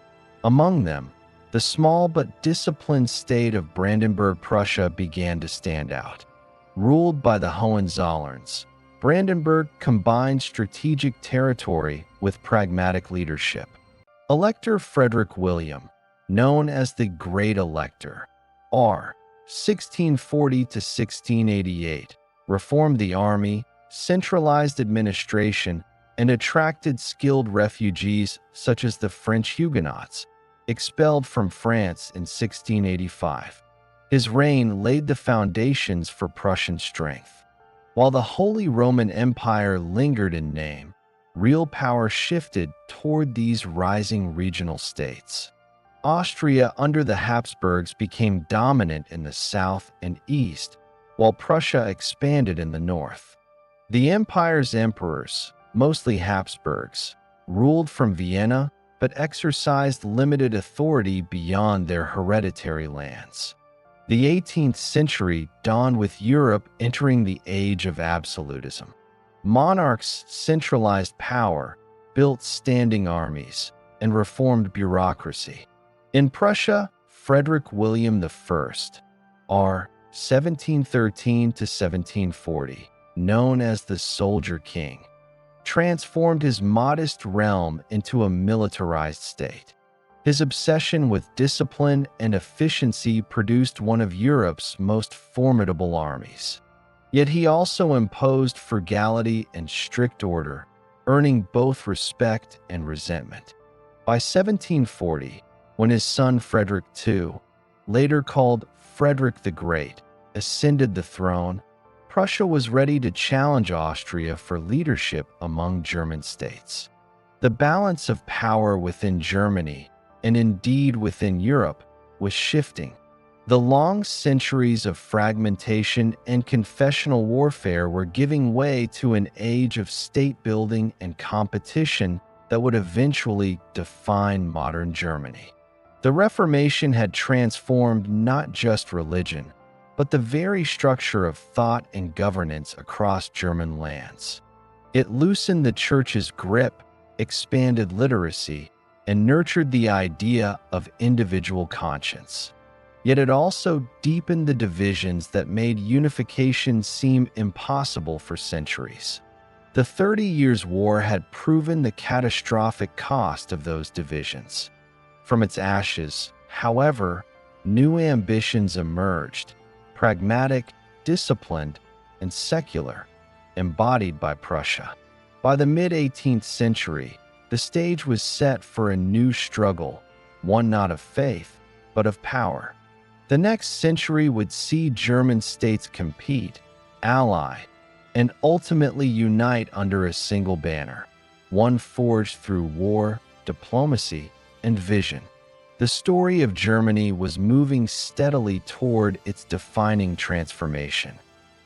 Among them, the small but disciplined state of Brandenburg, Prussia began to stand out. Ruled by the Hohenzollerns, Brandenburg combined strategic territory with pragmatic leadership. Elector Frederick William, known as the Great Elector, R. 1640 to 1688, reformed the army, centralized administration, and attracted skilled refugees such as the French Huguenots, expelled from France in 1685. His reign laid the foundations for Prussian strength. While the Holy Roman Empire lingered in name, real power shifted toward these rising regional states. Austria under the Habsburgs became dominant in the south and east, while Prussia expanded in the north. The empire's emperors, mostly Habsburgs, ruled from Vienna but exercised limited authority beyond their hereditary lands. The 18th century dawned with Europe entering the age of absolutism. Monarchs centralized power, built standing armies, and reformed bureaucracy. In Prussia, Frederick William I, r. 1713 to 1740, known as the Soldier King, transformed his modest realm into a militarized state. His obsession with discipline and efficiency produced one of Europe's most formidable armies. Yet he also imposed frugality and strict order, earning both respect and resentment. By 1740, when his son Frederick II, later called Frederick the Great, ascended the throne, Prussia was ready to challenge Austria for leadership among German states. The balance of power within Germany, and indeed within Europe, was shifting. The long centuries of fragmentation and confessional warfare were giving way to an age of state-building and competition that would eventually define modern Germany. The Reformation had transformed not just religion, but the very structure of thought and governance across German lands. It loosened the Church's grip, expanded literacy, and nurtured the idea of individual conscience. Yet it also deepened the divisions that made unification seem impossible for centuries. The 30 Years' War had proven the catastrophic cost of those divisions. From its ashes, however, new ambitions emerged, pragmatic, disciplined, and secular, embodied by Prussia. By the mid-18th century, the stage was set for a new struggle, one not of faith, but of power. The next century would see German states compete, ally, and ultimately unite under a single banner, one forged through war, diplomacy, and vision. The story of Germany was moving steadily toward its defining transformation.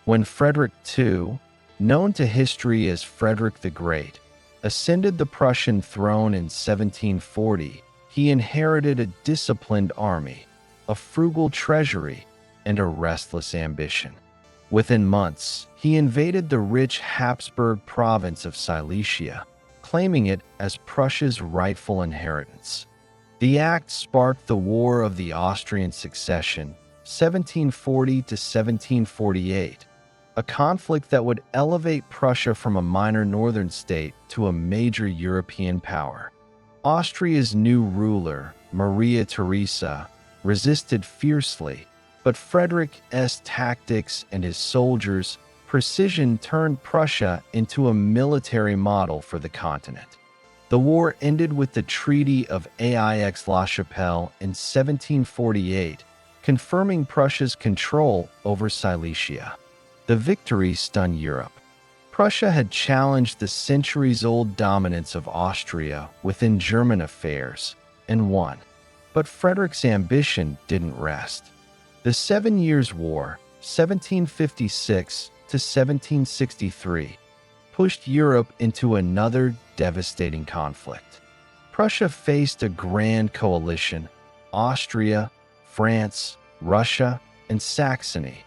When Frederick II, known to history as Frederick the Great, ascended the Prussian throne in 1740, he inherited a disciplined army, a frugal treasury, and a restless ambition. Within months, he invaded the rich Habsburg province of Silesia, claiming it as Prussia's rightful inheritance. The act sparked the War of the Austrian Succession, 1740 to 1748, a conflict that would elevate Prussia from a minor northern state to a major European power. Austria's new ruler, Maria Theresa, resisted fiercely, but Frederick's tactics and his soldiers' precision turned Prussia into a military model for the continent. The war ended with the Treaty of Aix-la-Chapelle in 1748, confirming Prussia's control over Silesia. The victory stunned Europe. Prussia had challenged the centuries-old dominance of Austria within German affairs and won. But Frederick's ambition didn't rest. The 7 Years' War, 1756 to 1763, pushed Europe into another devastating conflict. Prussia faced a grand coalition: Austria, France, Russia, and Saxony,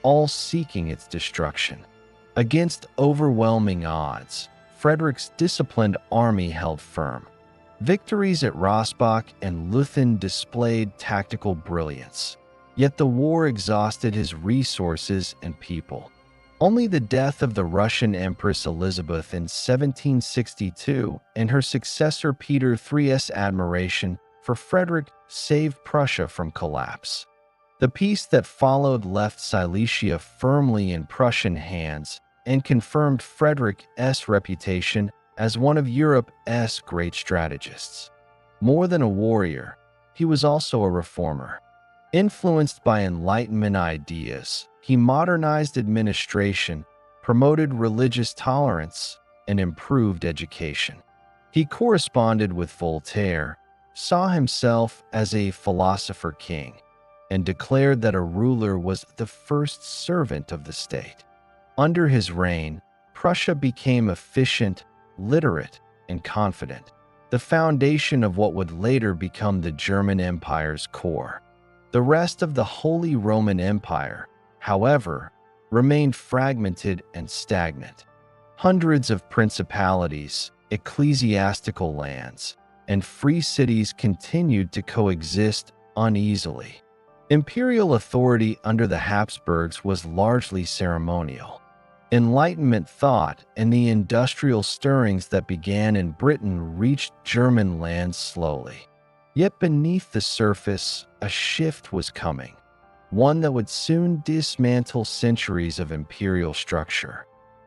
all seeking its destruction. Against overwhelming odds, Frederick's disciplined army held firm. Victories at Rossbach and Leuthen displayed tactical brilliance, yet the war exhausted his resources and people. Only the death of the Russian Empress Elizabeth in 1762 and her successor Peter III's admiration for Frederick saved Prussia from collapse. The peace that followed left Silesia firmly in Prussian hands and confirmed Frederick's reputation as one of Europe's great strategists. More than a warrior, he was also a reformer. Influenced by Enlightenment ideas, he modernized administration, promoted religious tolerance, and improved education. He corresponded with Voltaire, saw himself as a philosopher king, and declared that a ruler was the first servant of the state. Under his reign, Prussia became efficient, literate, and confident, the foundation of what would later become the German Empire's core. The rest of the Holy Roman Empire, however, remained fragmented and stagnant. Hundreds of principalities, ecclesiastical lands, and free cities continued to coexist uneasily. Imperial authority under the Habsburgs was largely ceremonial. Enlightenment thought and the industrial stirrings that began in Britain reached German lands slowly. Yet beneath the surface, a shift was coming, one that would soon dismantle centuries of imperial structure.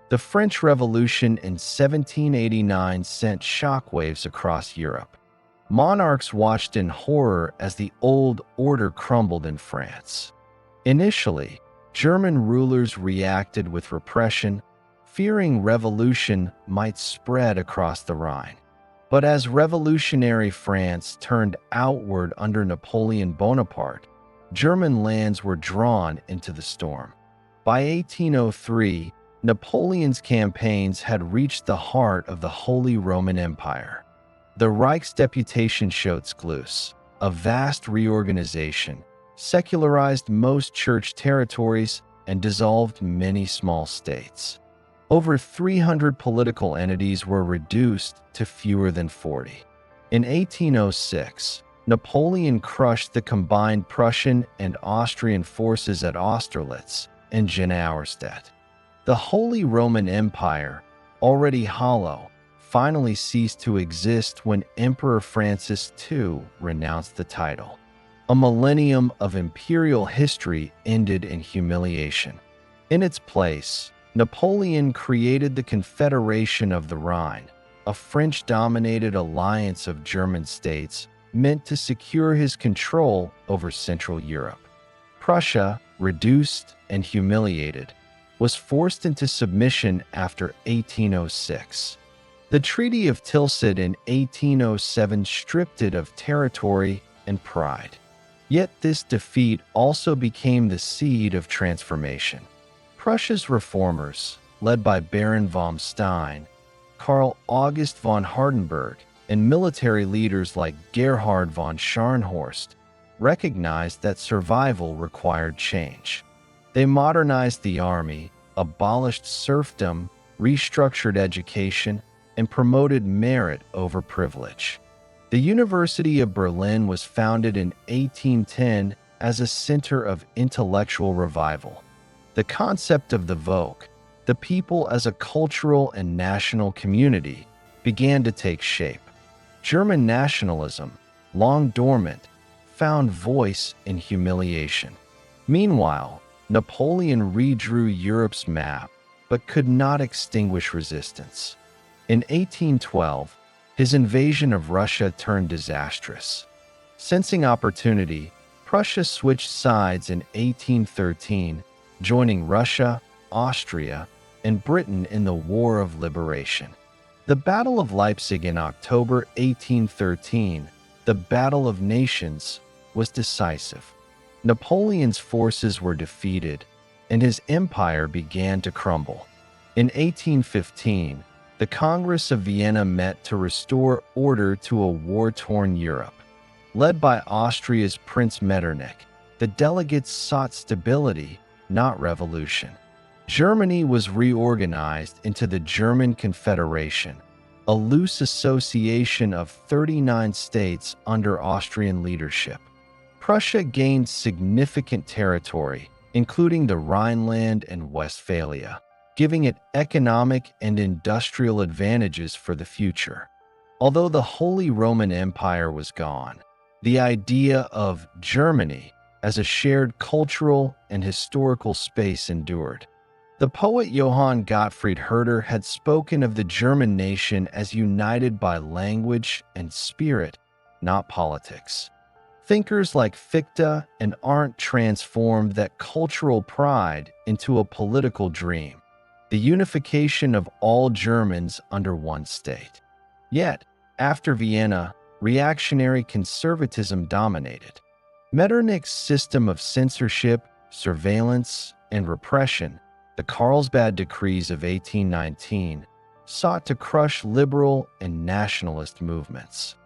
The French Revolution in 1789 sent shockwaves across Europe. Monarchs watched in horror as the old order crumbled in France. Initially, German rulers reacted with repression, fearing revolution might spread across the Rhine. But as revolutionary France turned outward under Napoleon Bonaparte, German lands were drawn into the storm. By 1803, Napoleon's campaigns had reached the heart of the Holy Roman Empire. The Reichsdeputationsschutz, a vast reorganization, secularized most church territories and dissolved many small states. Over 300 political entities were reduced to fewer than 40. In 1806, Napoleon crushed the combined Prussian and Austrian forces at Austerlitz and Jena Auerstedt. The Holy Roman Empire, already hollow, finally ceased to exist when Emperor Francis II renounced the title. A millennium of imperial history ended in humiliation. In its place, Napoleon created the Confederation of the Rhine, a French-dominated alliance of German states meant to secure his control over Central Europe. Prussia, reduced and humiliated, was forced into submission after 1806. The Treaty of Tilsit in 1807 stripped it of territory and pride. Yet this defeat also became the seed of transformation. Prussia's reformers, led by Baron von Stein, Karl August von Hardenberg, and military leaders like Gerhard von Scharnhorst, recognized that survival required change. They modernized the army, abolished serfdom, restructured education, and promoted merit over privilege. The University of Berlin was founded in 1810 as a center of intellectual revival. The concept of the Volk, the people as a cultural and national community, began to take shape. German nationalism, long dormant, found voice in humiliation. Meanwhile, Napoleon redrew Europe's map, but could not extinguish resistance. In 1812, his invasion of Russia turned disastrous. Sensing opportunity, Prussia switched sides in 1813, joining Russia, Austria, and Britain in the War of Liberation. The Battle of Leipzig in October 1813, the Battle of Nations, was decisive. Napoleon's forces were defeated, and his empire began to crumble. In 1815, the Congress of Vienna met to restore order to a war-torn Europe. Led by Austria's Prince Metternich, the delegates sought stability, not revolution. Germany was reorganized into the German Confederation, a loose association of 39 states under Austrian leadership. Prussia gained significant territory, including the Rhineland and Westphalia, giving it economic and industrial advantages for the future. Although the Holy Roman Empire was gone, the idea of Germany as a shared cultural and historical space endured. The poet Johann Gottfried Herder had spoken of the German nation as united by language and spirit, not politics. Thinkers like Fichte and Arndt transformed that cultural pride into a political dream, the unification of all Germans under one state. Yet, after Vienna, reactionary conservatism dominated. Metternich's system of censorship, surveillance, and repression, the Carlsbad Decrees of 1819, sought to crush liberal and nationalist movements.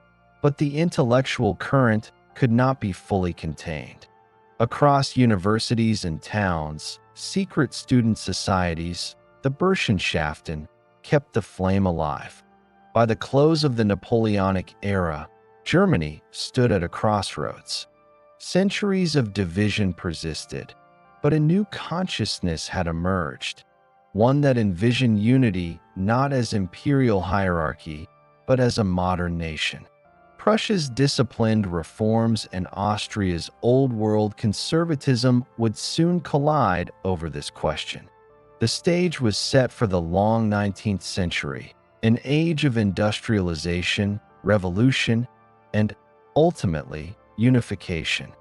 But the intellectual current could not be fully contained. Across universities and towns, secret student societies, the Burschenschaften, kept the flame alive. By the close of the Napoleonic era, Germany stood at a crossroads. Centuries of division persisted, but a new consciousness had emerged, one that envisioned unity not as imperial hierarchy, but as a modern nation. Prussia's disciplined reforms and Austria's old-world conservatism would soon collide over this question. The stage was set for the long 19th century, an age of industrialization, revolution, and, ultimately, unification.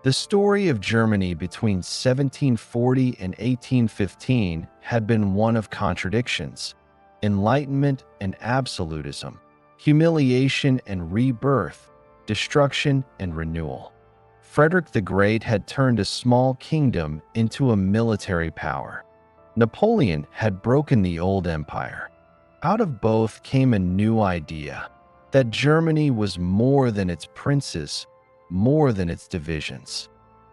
The story of Germany between 1740 and 1815 had been one of contradictions, enlightenment and absolutism, humiliation and rebirth, destruction and renewal. Frederick the Great had turned a small kingdom into a military power. Napoleon had broken the old empire. Out of both came a new idea, that Germany was more than its princes, more than its divisions.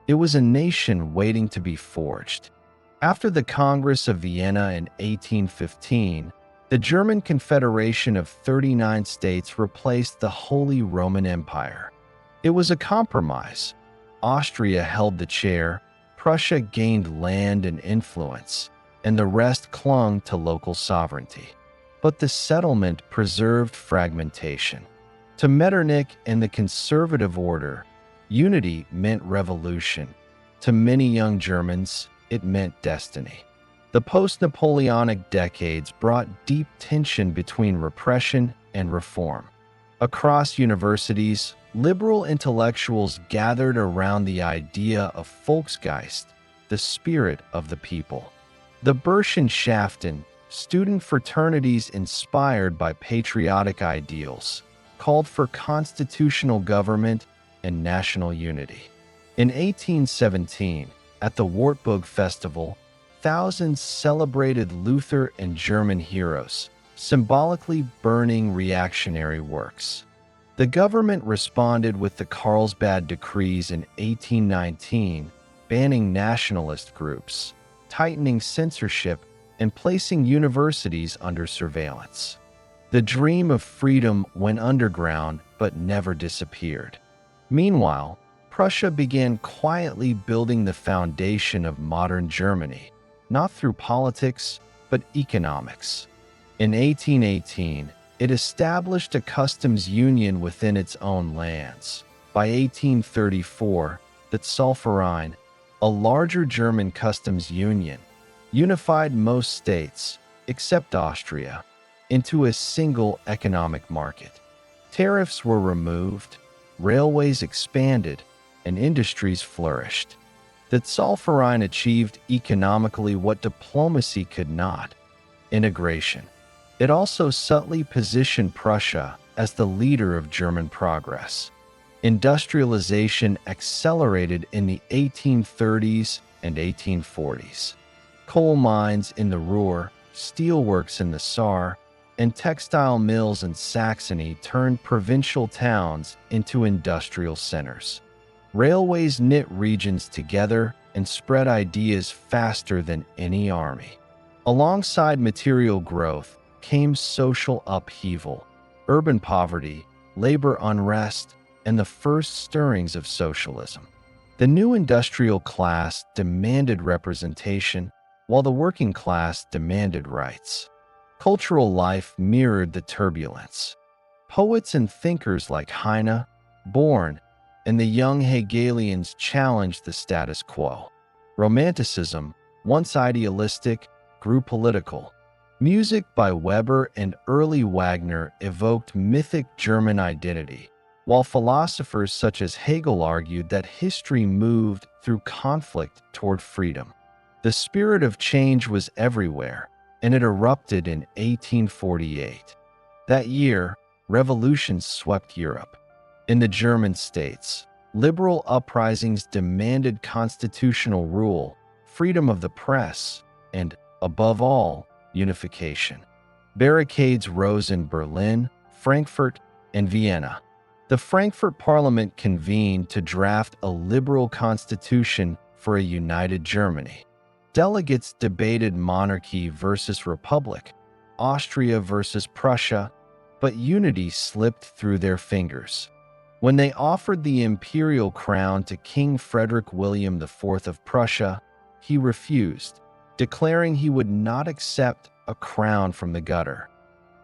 It was a nation waiting to be forged. After the Congress of Vienna in 1815, the German Confederation of 39 states replaced the Holy Roman Empire. It was a compromise. Austria held the chair, Prussia gained land and influence, and the rest clung to local sovereignty. But the settlement preserved fragmentation. To Metternich and the conservative order, unity meant revolution. To many young Germans, it meant destiny. The post-Napoleonic decades brought deep tension between repression and reform. Across universities, liberal intellectuals gathered around the idea of Volksgeist, the spirit of the people. The Burschenschaften, student fraternities inspired by patriotic ideals, called for constitutional government and national unity. In 1817, at the Wartburg Festival, thousands celebrated Luther and German heroes, symbolically burning reactionary works. The government responded with the Carlsbad Decrees in 1819, banning nationalist groups, tightening censorship, and placing universities under surveillance. The dream of freedom went underground but never disappeared. Meanwhile, Prussia began quietly building the foundation of modern Germany, not through politics, but economics. In 1818, it established a customs union within its own lands. By 1834, the Zollverein, a larger German customs union, unified most states, except Austria, into a single economic market. Tariffs were removed, railways expanded, and industries flourished. The Zollverein achieved economically what diplomacy could not: integration. It also subtly positioned Prussia as the leader of German progress. Industrialization accelerated in the 1830s and 1840s. Coal mines in the Ruhr, steelworks in the Saar, and textile mills in Saxony turned provincial towns into industrial centers. Railways knit regions together and spread ideas faster than any army. Alongside material growth came social upheaval, urban poverty, labor unrest, and the first stirrings of socialism. The new industrial class demanded representation, while the working class demanded rights. Cultural life mirrored the turbulence. Poets and thinkers like Heine, Born, and the young Hegelians challenged the status quo. Romanticism, once idealistic, grew political. Music by Weber and early Wagner evoked mythic German identity, while philosophers such as Hegel argued that history moved through conflict toward freedom. The spirit of change was everywhere, and it erupted in 1848. That year, revolutions swept Europe. In the German states, liberal uprisings demanded constitutional rule, freedom of the press, and, above all, unification. Barricades rose in Berlin, Frankfurt, and Vienna. The Frankfurt Parliament convened to draft a liberal constitution for a united Germany. Delegates debated monarchy versus republic, Austria versus Prussia, but unity slipped through their fingers. When they offered the imperial crown to King Frederick William IV of Prussia, he refused, declaring he would not accept a crown from the gutter.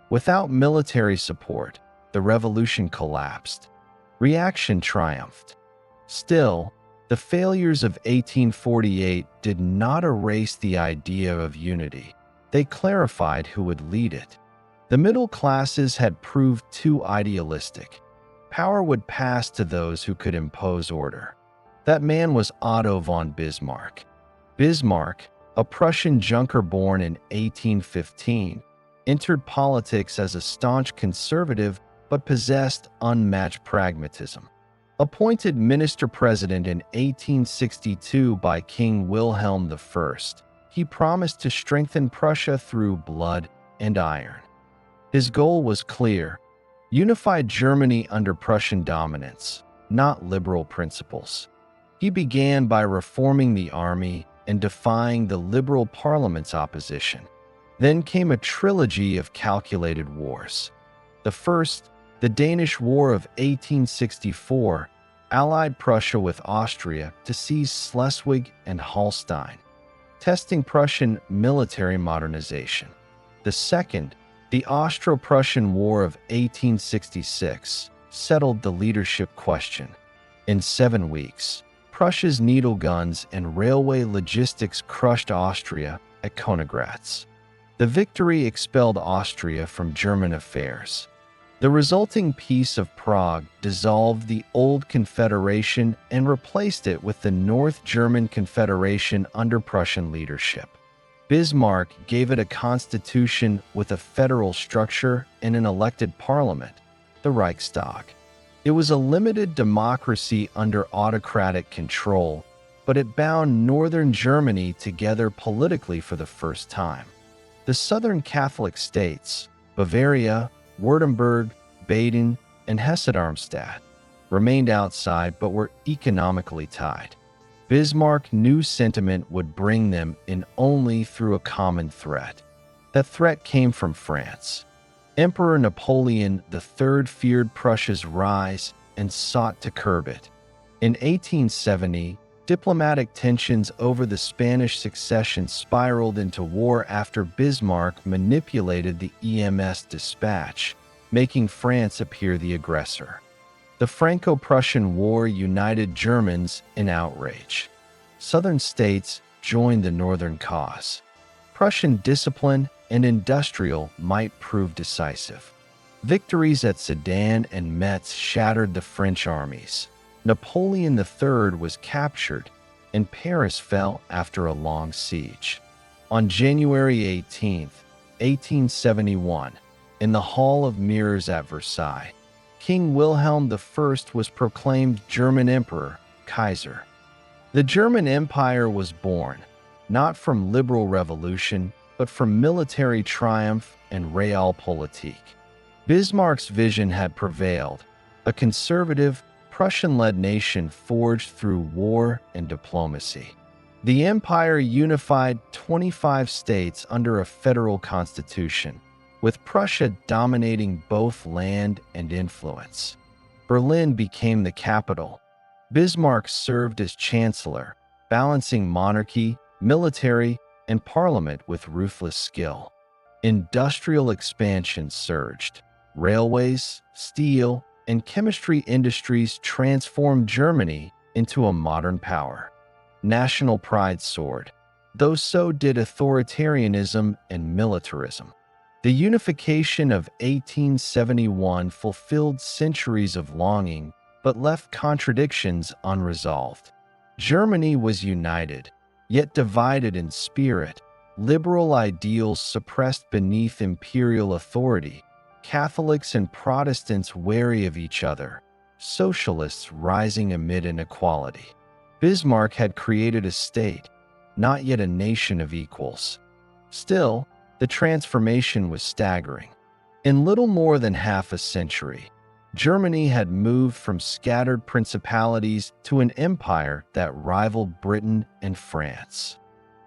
Without military support, the revolution collapsed. Reaction triumphed. Still, the failures of 1848 did not erase the idea of unity. They clarified who would lead it. The middle classes had proved too idealistic. Power would pass to those who could impose order. That man was Otto von Bismarck. Bismarck, a Prussian junker born in 1815, entered politics as a staunch conservative but possessed unmatched pragmatism. Appointed minister-president in 1862 by King Wilhelm I, he promised to strengthen Prussia through blood and iron. His goal was clear: unify Germany under Prussian dominance, not liberal principles. He began by reforming the army and defying the liberal parliament's opposition. Then came a trilogy of calculated wars. The first, the Danish War of 1864, allied Prussia with Austria to seize Schleswig and Holstein, testing Prussian military modernization. The second, the Austro-Prussian War of 1866, settled the leadership question. In 7 weeks, Prussia's needle guns and railway logistics crushed Austria at Königgrätz. The victory expelled Austria from German affairs. The resulting Peace of Prague dissolved the old Confederation and replaced it with the North German Confederation under Prussian leadership. Bismarck gave it a constitution with a federal structure and an elected parliament, the Reichstag. It was a limited democracy under autocratic control, but it bound northern Germany together politically for the first time. The southern Catholic states, Bavaria, Württemberg, Baden, and Hesse-Darmstadt, remained outside but were economically tied. Bismarck knew sentiment would bring them in only through a common threat. That threat came from France. Emperor Napoleon III feared Prussia's rise and sought to curb it. In 1870, diplomatic tensions over the Spanish succession spiraled into war after Bismarck manipulated the EMS dispatch, making France appear the aggressor. The Franco-Prussian War united Germans in outrage. Southern states joined the northern cause. Prussian discipline and industrial might prove decisive. Victories at Sedan and Metz shattered the French armies. Napoleon III was captured, and Paris fell after a long siege. On January 18, 1871, in the Hall of Mirrors at Versailles, King Wilhelm I was proclaimed German Emperor, Kaiser. The German Empire was born, not from liberal revolution, but from military triumph and realpolitik. Bismarck's vision had prevailed, a conservative, Prussian-led nation forged through war and diplomacy. The empire unified 25 states under a federal constitution, with Prussia dominating both land and influence. Berlin became the capital. Bismarck served as chancellor, balancing monarchy, military, and parliament with ruthless skill. Industrial expansion surged. Railways, steel, and chemistry industries transformed Germany into a modern power. National pride soared, though so did authoritarianism and militarism. The unification of 1871 fulfilled centuries of longing but left contradictions unresolved. Germany was united, yet divided in spirit. Liberal ideals suppressed beneath imperial authority, Catholics and Protestants wary of each other, socialists rising amid inequality. Bismarck had created a state, not yet a nation of equals. Still, the transformation was staggering. In little more than half a century, Germany had moved from scattered principalities to an empire that rivaled Britain and France.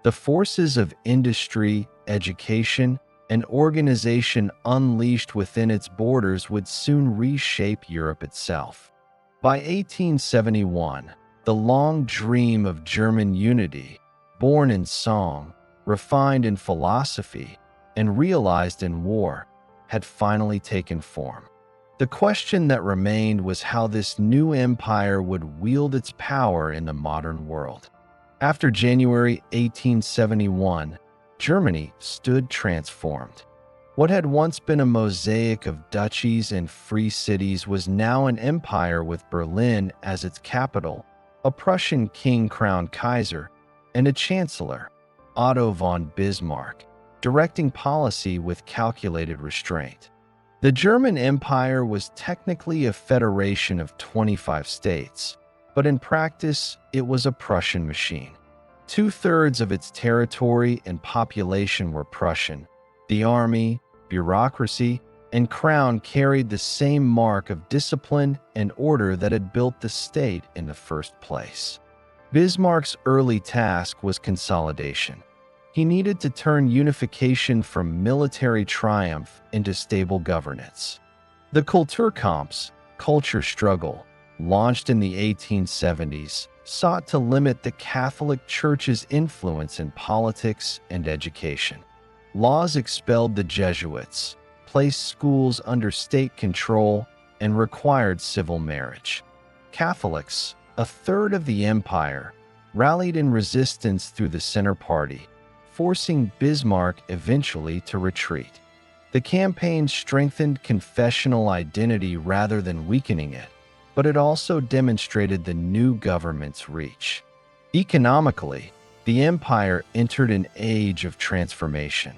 The forces of industry, education, and organization unleashed within its borders would soon reshape Europe itself. By 1871, the long dream of German unity, born in song, refined in philosophy, and realized in war, had finally taken form. The question that remained was how this new empire would wield its power in the modern world. After January 1871, Germany stood transformed. What had once been a mosaic of duchies and free cities was now an empire with Berlin as its capital, a Prussian king crowned Kaiser, and a chancellor, Otto von Bismarck, directing policy with calculated restraint. The German Empire was technically a federation of 25 states, but in practice, it was a Prussian machine. Two-thirds of its territory and population were Prussian. The army, bureaucracy, and crown carried the same mark of discipline and order that had built the state in the first place. Bismarck's early task was consolidation. He needed to turn unification from military triumph into stable governance. The Kulturkampf, culture struggle, launched in the 1870s, sought to limit the Catholic Church's influence in politics and education. Laws expelled the Jesuits, placed schools under state control, and required civil marriage. Catholics, a third of the empire, rallied in resistance through the Center Party, forcing Bismarck eventually to retreat. The campaign strengthened confessional identity rather than weakening it, but it also demonstrated the new government's reach. Economically, the empire entered an age of transformation.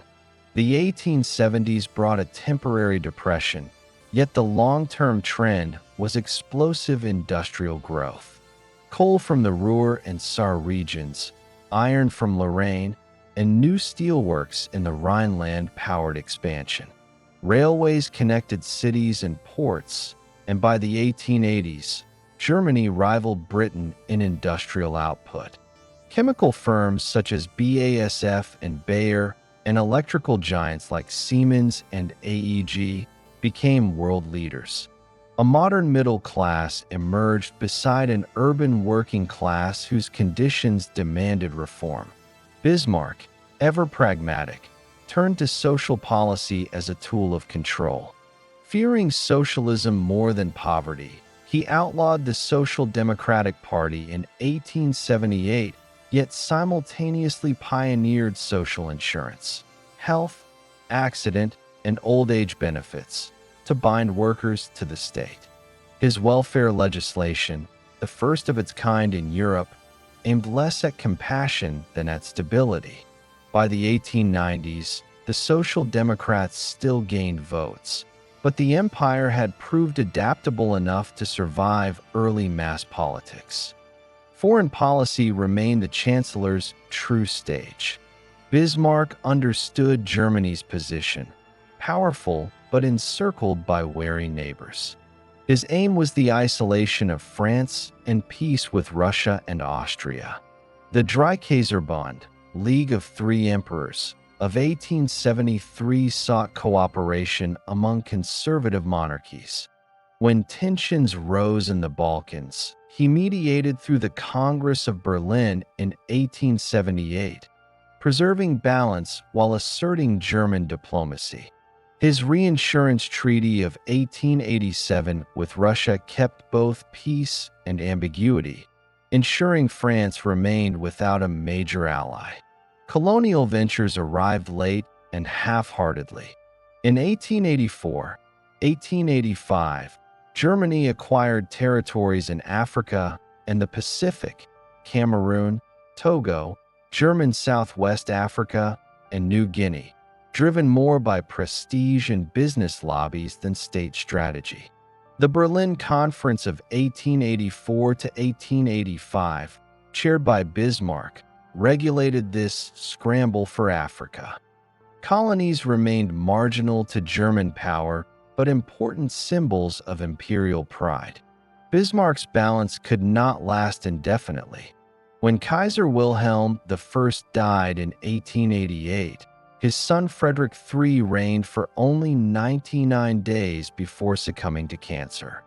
The 1870s brought a temporary depression, yet the long-term trend was explosive industrial growth. Coal from the Ruhr and Saar regions, iron from Lorraine, and new steelworks in the Rhineland powered expansion. Railways connected cities and ports, and by the 1880s, Germany rivaled Britain in industrial output. Chemical firms such as BASF and Bayer, and electrical giants like Siemens and AEG became world leaders. A modern middle class emerged beside an urban working class whose conditions demanded reform. Bismarck, ever pragmatic, turned to social policy as a tool of control. Fearing socialism more than poverty, he outlawed the Social Democratic Party in 1878, yet simultaneously pioneered social insurance, health, accident, and old age benefits to bind workers to the state. His welfare legislation, the first of its kind in Europe, aimed less at compassion than at stability. By the 1890s, the Social Democrats still gained votes, but the empire had proved adaptable enough to survive early mass politics. Foreign policy remained the chancellor's true stage. Bismarck understood Germany's position, powerful but encircled by wary neighbors. His aim was the isolation of France and peace with Russia and Austria. The Dreikaiserbund, League of Three Emperors, of 1873 sought cooperation among conservative monarchies. When tensions rose in the Balkans, he mediated through the Congress of Berlin in 1878, preserving balance while asserting German diplomacy. His reinsurance treaty of 1887 with Russia kept both peace and ambiguity, ensuring France remained without a major ally. Colonial ventures arrived late and half-heartedly. In 1885, Germany acquired territories in Africa and the Pacific, Cameroon, Togo, German Southwest Africa, and New Guinea, driven more by prestige and business lobbies than state strategy. The Berlin Conference of 1884 to 1885, chaired by Bismarck, regulated this scramble for Africa. Colonies remained marginal to German power, but important symbols of imperial pride. Bismarck's balance could not last indefinitely. When Kaiser Wilhelm I died in 1888, his son Frederick III reigned for only 99 days before succumbing to cancer.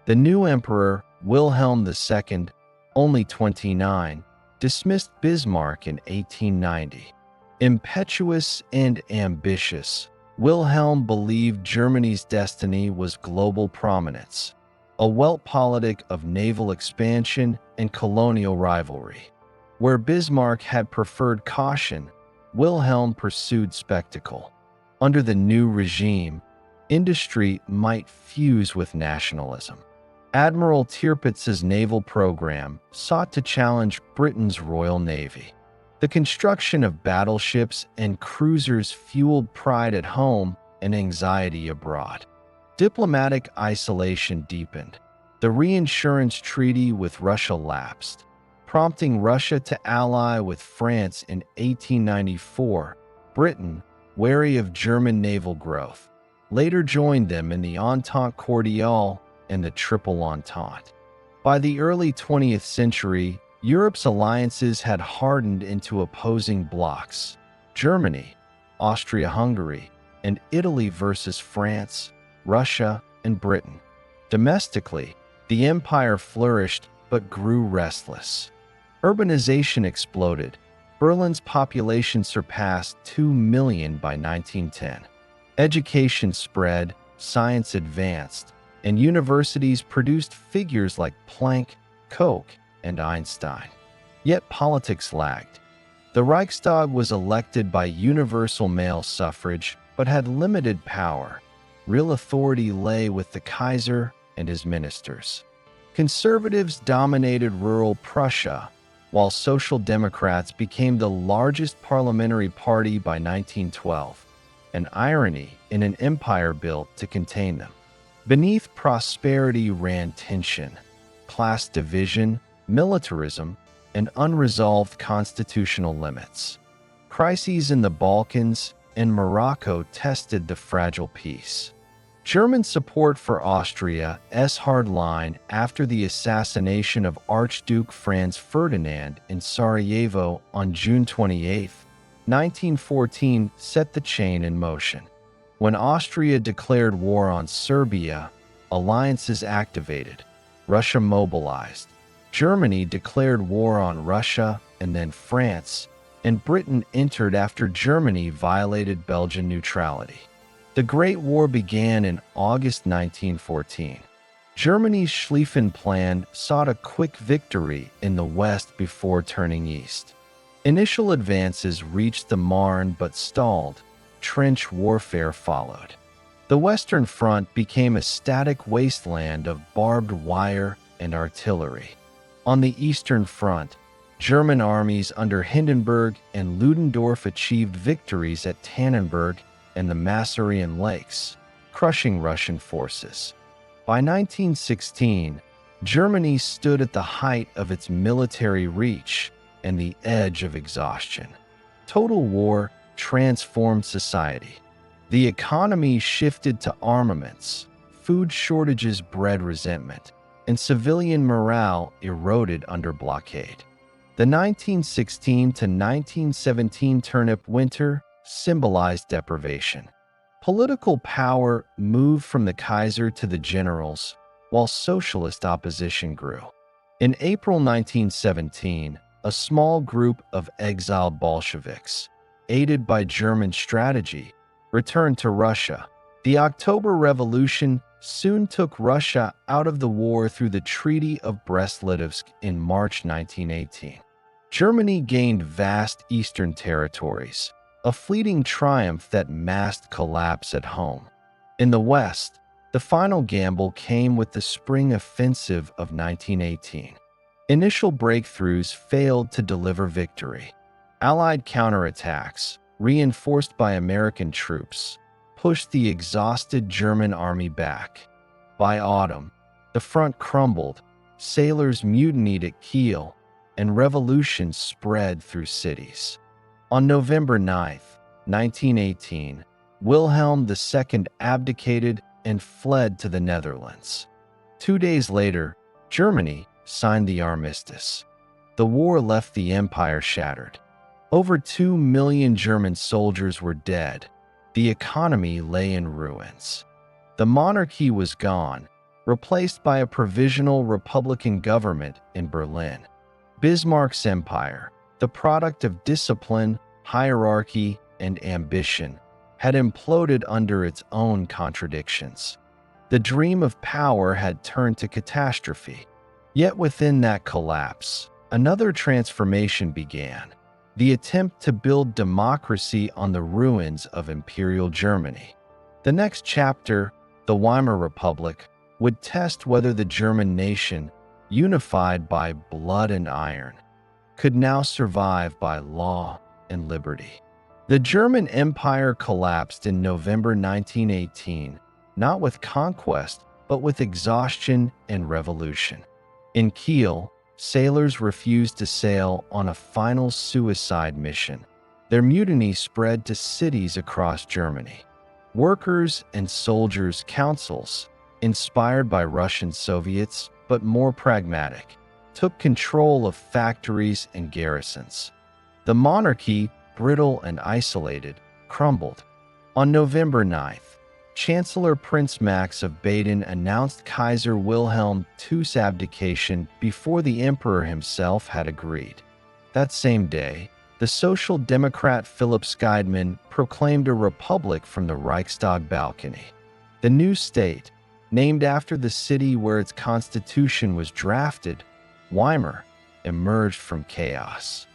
The new emperor, Wilhelm II, only 29, dismissed Bismarck in 1890. Impetuous and ambitious, Wilhelm believed Germany's destiny was global prominence, a Weltpolitik of naval expansion and colonial rivalry. Where Bismarck had preferred caution, Wilhelm pursued spectacle. Under the new regime, industry might fuse with nationalism. Admiral Tirpitz's naval program sought to challenge Britain's Royal Navy. The construction of battleships and cruisers fueled pride at home and anxiety abroad. Diplomatic isolation deepened. The reinsurance treaty with Russia lapsed, prompting Russia to ally with France in 1894. Britain, wary of German naval growth, later joined them in the Entente Cordiale and the Triple Entente. By the early 20th century, Europe's alliances had hardened into opposing blocs: Germany, Austria-Hungary, and Italy versus France, Russia, and Britain. Domestically, the empire flourished but grew restless. Urbanization exploded. Berlin's population surpassed 2 million by 1910. Education spread, science advanced, and universities produced figures like Planck, Koch, and Einstein. Yet politics lagged. The Reichstag was elected by universal male suffrage, but had limited power. Real authority lay with the Kaiser and his ministers. Conservatives dominated rural Prussia, while Social Democrats became the largest parliamentary party by 1912, an irony in an empire built to contain them. Beneath prosperity ran tension, class division, militarism, and unresolved constitutional limits. Crises in the Balkans and Morocco tested the fragile peace. German support for Austria's hard line after the assassination of Archduke Franz Ferdinand in Sarajevo on June 28, 1914, set the chain in motion. When Austria declared war on Serbia, alliances activated. Russia mobilized. Germany declared war on Russia and then France, and Britain entered after Germany violated Belgian neutrality. The Great War began in August 1914. Germany's Schlieffen Plan sought a quick victory in the West before turning east. Initial advances reached the Marne but stalled. Trench warfare followed. The Western Front became a static wasteland of barbed wire and artillery. On the Eastern Front, German armies under Hindenburg and Ludendorff achieved victories at Tannenberg and the Masurian Lakes, crushing Russian forces. By 1916, Germany stood at the height of its military reach and the edge of exhaustion. Total war transformed society. The economy shifted to armaments, food shortages bred resentment, and civilian morale eroded under blockade. The 1916 to 1917 turnip winter symbolized deprivation. Political power moved from the Kaiser to the generals, while socialist opposition grew. In April 1917, a small group of exiled Bolsheviks, aided by German strategy, returned to Russia. The October Revolution soon took Russia out of the war through the Treaty of Brest-Litovsk in March 1918. Germany gained vast eastern territories, a fleeting triumph that masked collapse at home. In the West, the final gamble came with the Spring Offensive of 1918. Initial breakthroughs failed to deliver victory. Allied counterattacks, reinforced by American troops, pushed the exhausted German army back. By autumn, the front crumbled, sailors mutinied at Kiel, and revolution spread through cities. On November 9, 1918, Wilhelm II abdicated and fled to the Netherlands. 2 days later, Germany signed the armistice. The war left the empire shattered. Over 2 million German soldiers were dead. The economy lay in ruins. The monarchy was gone, replaced by a provisional republican government in Berlin. Bismarck's empire, the product of discipline, hierarchy, and ambition, had imploded under its own contradictions. The dream of power had turned to catastrophe. Yet within that collapse, another transformation began: the attempt to build democracy on the ruins of Imperial Germany. The next chapter, the Weimar Republic, would test whether the German nation, unified by blood and iron, could now survive by law and liberty. The German Empire collapsed in November 1918, not with conquest, but with exhaustion and revolution. In Kiel, sailors refused to sail on a final suicide mission. Their mutiny spread to cities across Germany. Workers' and soldiers' councils, inspired by Russian Soviets but more pragmatic, took control of factories and garrisons. The monarchy, brittle and isolated, crumbled. On November 9th, Chancellor Prince Max of Baden announced Kaiser Wilhelm II's abdication before the emperor himself had agreed. That same day, the Social Democrat Philipp Scheidmann proclaimed a republic from the Reichstag balcony. The new state, named after the city where its constitution was drafted, Weimar, emerged from chaos.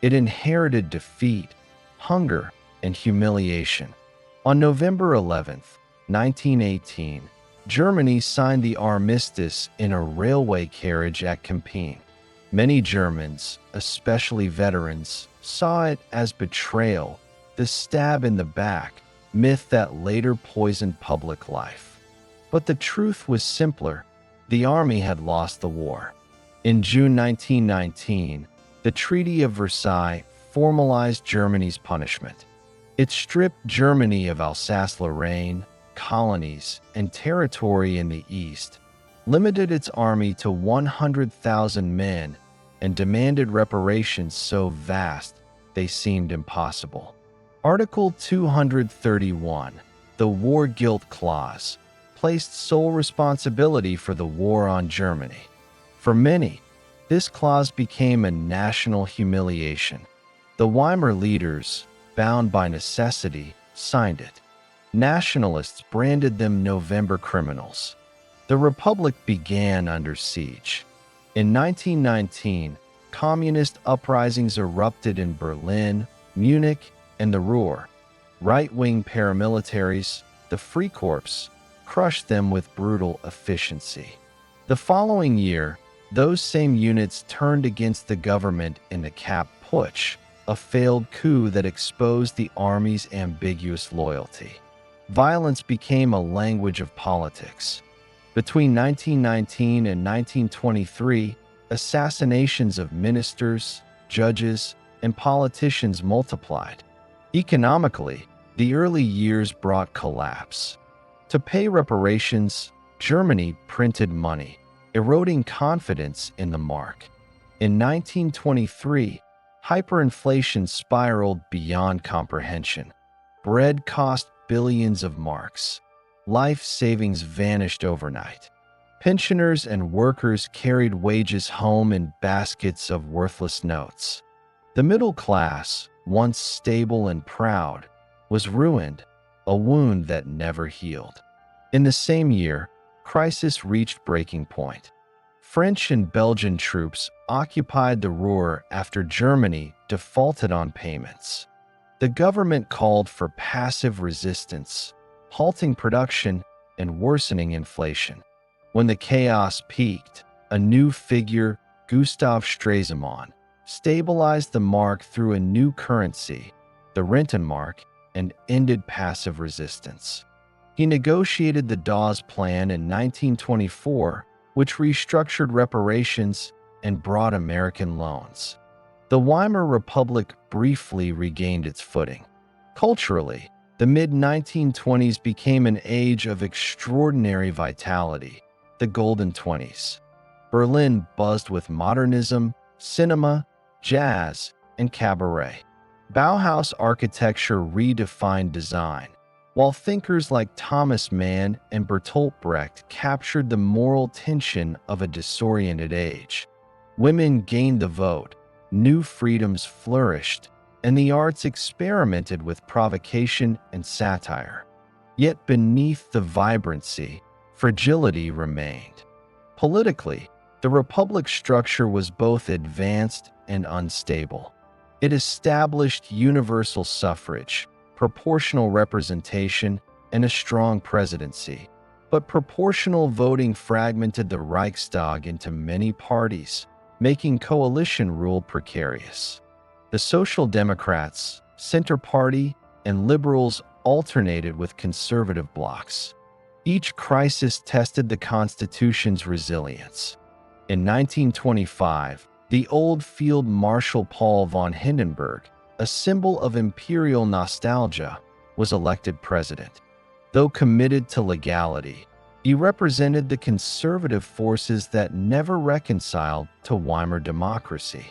It inherited defeat, hunger, and humiliation. On November 11th, 1918, Germany signed the armistice in a railway carriage at Kempten. Many Germans, especially veterans, saw it as betrayal, the stab in the back, myth that later poisoned public life. But the truth was simpler: the army had lost the war. In June 1919, the Treaty of Versailles formalized Germany's punishment. It stripped Germany of Alsace-Lorraine, colonies, and territory in the east, limited its army to 100,000 men, and demanded reparations so vast they seemed impossible. Article 231, the War Guilt Clause, placed sole responsibility for the war on Germany. For many, this clause became a national humiliation. The Weimar leaders, bound by necessity, signed it. Nationalists branded them November criminals. The Republic began under siege. In 1919, communist uprisings erupted in Berlin, Munich, and the Ruhr. Right-wing paramilitaries, the Freikorps, crushed them with brutal efficiency. The following year, those same units turned against the government in the Kapp Putsch, a failed coup that exposed the army's ambiguous loyalty. Violence became a language of politics. Between 1919 and 1923, assassinations of ministers, judges, and politicians multiplied. Economically, the early years brought collapse. To pay reparations, Germany printed money, eroding confidence in the mark. In 1923, hyperinflation spiraled beyond comprehension. Bread cost billions of marks. Life savings vanished overnight. Pensioners and workers carried wages home in baskets of worthless notes. The middle class, once stable and proud, was ruined, a wound that never healed. In the same year, crisis reached breaking point. French and Belgian troops occupied the Ruhr after Germany defaulted on payments. The government called for passive resistance, halting production and worsening inflation. When the chaos peaked, a new figure, Gustav Stresemann, stabilized the mark through a new currency, the Rentenmark, and ended passive resistance. He negotiated the Dawes Plan in 1924, which restructured reparations and brought American loans. The Weimar Republic briefly regained its footing. Culturally, the mid-1920s became an age of extraordinary vitality, the Golden Twenties. Berlin buzzed with modernism, cinema, jazz, and cabaret. Bauhaus architecture redefined design, while thinkers like Thomas Mann and Bertolt Brecht captured the moral tension of a disoriented age. Women gained the vote, new freedoms flourished, and the arts experimented with provocation and satire. Yet beneath the vibrancy, fragility remained. Politically, the Republic's structure was both advanced and unstable. It established universal suffrage, proportional representation, and a strong presidency. But proportional voting fragmented the Reichstag into many parties, making coalition rule precarious. The Social Democrats, Center Party, and Liberals alternated with conservative blocs. Each crisis tested the Constitution's resilience. In 1925, the old Field Marshal Paul von Hindenburg, a symbol of imperial nostalgia, was elected president. Though committed to legality, he represented the conservative forces that never reconciled to Weimar democracy.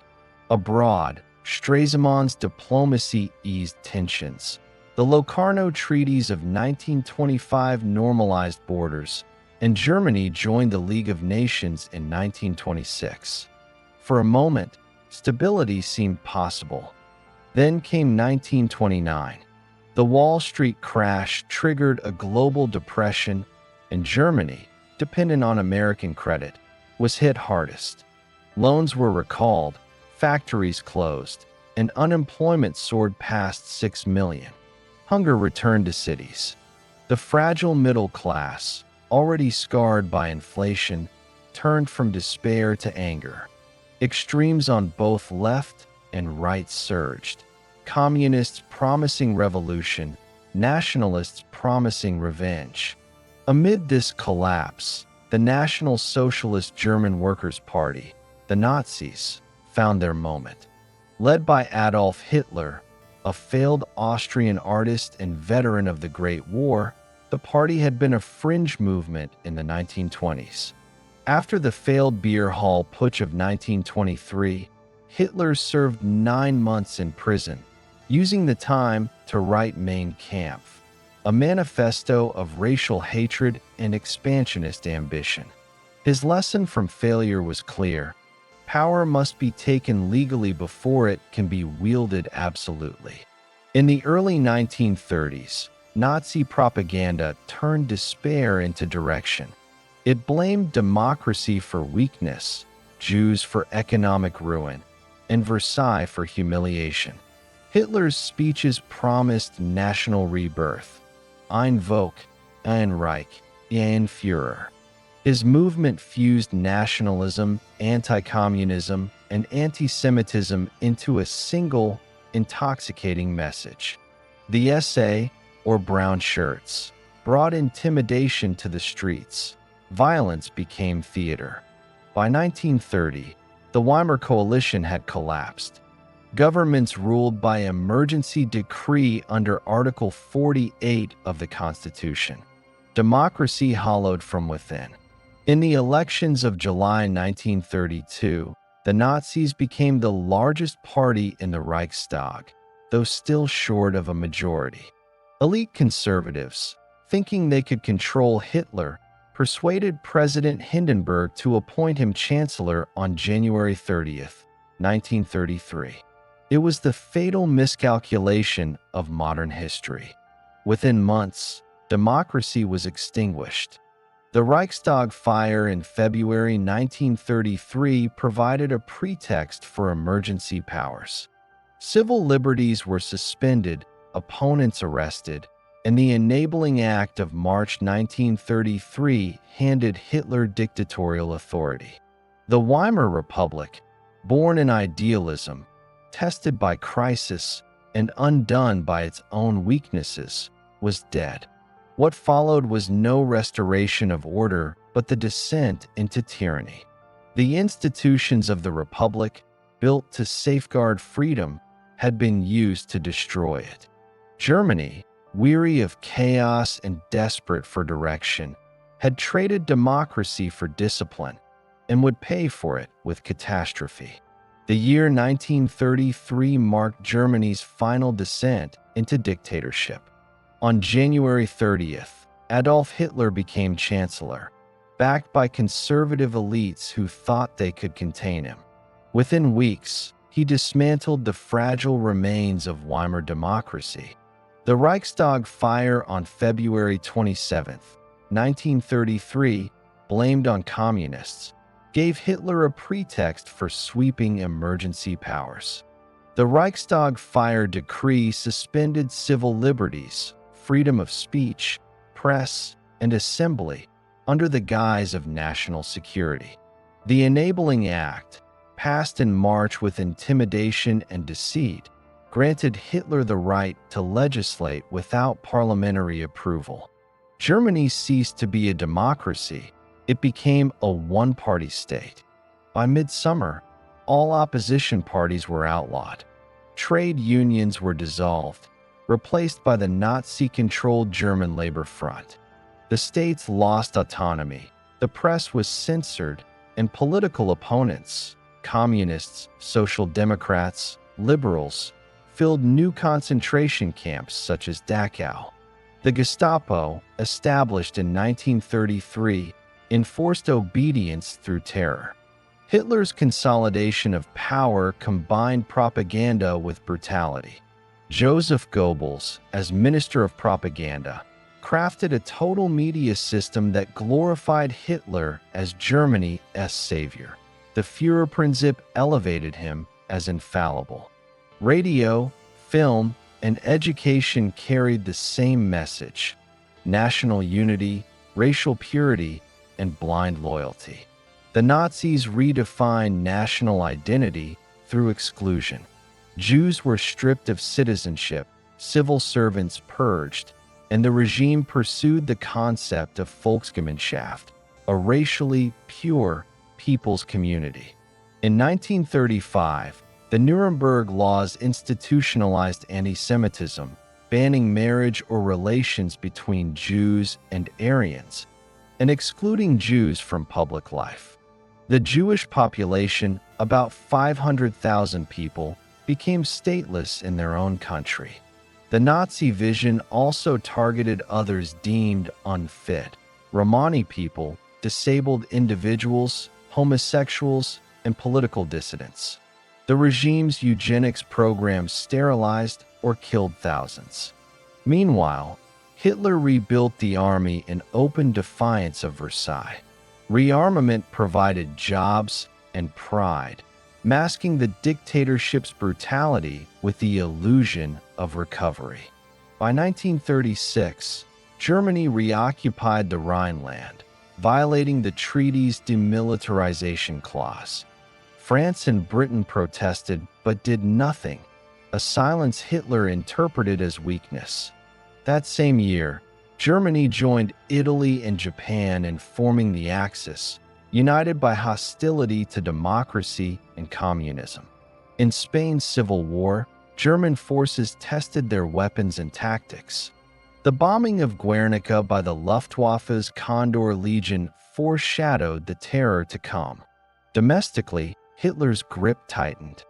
Abroad, Stresemann's diplomacy eased tensions. The Locarno Treaties of 1925 normalized borders, and Germany joined the League of Nations in 1926. For a moment, stability seemed possible. Then came 1929. The Wall Street crash triggered a global depression, and Germany, dependent on American credit, was hit hardest. Loans were recalled, factories closed, and unemployment soared past 6 million. Hunger returned to cities. The fragile middle class, already scarred by inflation, turned from despair to anger. Extremes on both left and right surged. Communists promising revolution, nationalists promising revenge. Amid this collapse, the National Socialist German Workers' Party, the Nazis, found their moment. Led by Adolf Hitler, a failed Austrian artist and veteran of the Great War, the party had been a fringe movement in the 1920s. After the failed beer hall putsch of 1923, Hitler served 9 months in prison, using the time to write Mein Kampf, a manifesto of racial hatred and expansionist ambition. His lesson from failure was clear: power must be taken legally before it can be wielded absolutely. In the early 1930s, Nazi propaganda turned despair into direction. It blamed democracy for weakness, Jews for economic ruin, and Versailles for humiliation. Hitler's speeches promised national rebirth. Ein Volk, ein Reich, ein Führer. His movement fused nationalism, anti-communism, and anti-Semitism into a single, intoxicating message. The SA, or brown shirts, brought intimidation to the streets. Violence became theater. By 1930, the Weimar coalition had collapsed. Governments ruled by emergency decree under Article 48 of the Constitution. Democracy hollowed from within. In the elections of July 1932, the Nazis became the largest party in the Reichstag, though still short of a majority. Elite conservatives, thinking they could control Hitler, persuaded President Hindenburg to appoint him chancellor on January 30th, 1933. It was the fatal miscalculation of modern history. Within months, democracy was extinguished. The Reichstag fire in February 1933 provided a pretext for emergency powers. Civil liberties were suspended, opponents arrested, and the Enabling Act of March 1933 handed Hitler dictatorial authority. The Weimar Republic, born in idealism, tested by crisis, and undone by its own weaknesses, was dead. What followed was no restoration of order, but the descent into tyranny. The institutions of the Republic, built to safeguard freedom, had been used to destroy it. Germany, weary of chaos and desperate for direction, had traded democracy for discipline and would pay for it with catastrophe. The year 1933 marked Germany's final descent into dictatorship. On January 30th, Adolf Hitler became chancellor, backed by conservative elites who thought they could contain him. Within weeks, he dismantled the fragile remains of Weimar democracy. The Reichstag fire on February 27, 1933, blamed on communists, gave Hitler a pretext for sweeping emergency powers. The Reichstag fire decree suspended civil liberties, freedom of speech, press, and assembly under the guise of national security. The Enabling Act, passed in March with intimidation and deceit, granted Hitler the right to legislate without parliamentary approval. Germany ceased to be a democracy. It became a one-party state. By midsummer, all opposition parties were outlawed. Trade unions were dissolved, replaced by the Nazi-controlled German Labor Front. The states lost autonomy, the press was censored, and political opponents, communists, social democrats, liberals, filled new concentration camps such as Dachau. The Gestapo, established in 1933, enforced obedience through terror. Hitler's consolidation of power combined propaganda with brutality. Joseph Goebbels, as Minister of Propaganda, crafted a total media system that glorified Hitler as Germany's savior. The Führerprinzip elevated him as infallible. Radio, film, and education carried the same message: national unity, racial purity, and blind loyalty. The Nazis redefined national identity through exclusion. Jews were stripped of citizenship, civil servants purged, and the regime pursued the concept of Volksgemeinschaft, a racially pure people's community. In 1935, the Nuremberg Laws institutionalized anti-Semitism, banning marriage or relations between Jews and Aryans, and excluding Jews from public life. The Jewish population, about 500,000 people, became stateless in their own country. The Nazi vision also targeted others deemed unfit: Romani people, disabled individuals, homosexuals, and political dissidents. The regime's eugenics programs sterilized or killed thousands. Meanwhile, Hitler rebuilt the army in open defiance of Versailles. Rearmament provided jobs and pride, masking the dictatorship's brutality with the illusion of recovery. By 1936, Germany reoccupied the Rhineland, violating the treaty's demilitarization clause. France and Britain protested but did nothing, a silence Hitler interpreted as weakness. That same year, Germany joined Italy and Japan in forming the Axis, united by hostility to democracy and communism. In Spain's civil war, German forces tested their weapons and tactics. The bombing of Guernica by the Luftwaffe's Condor Legion foreshadowed the terror to come. Domestically, Hitler's grip tightened.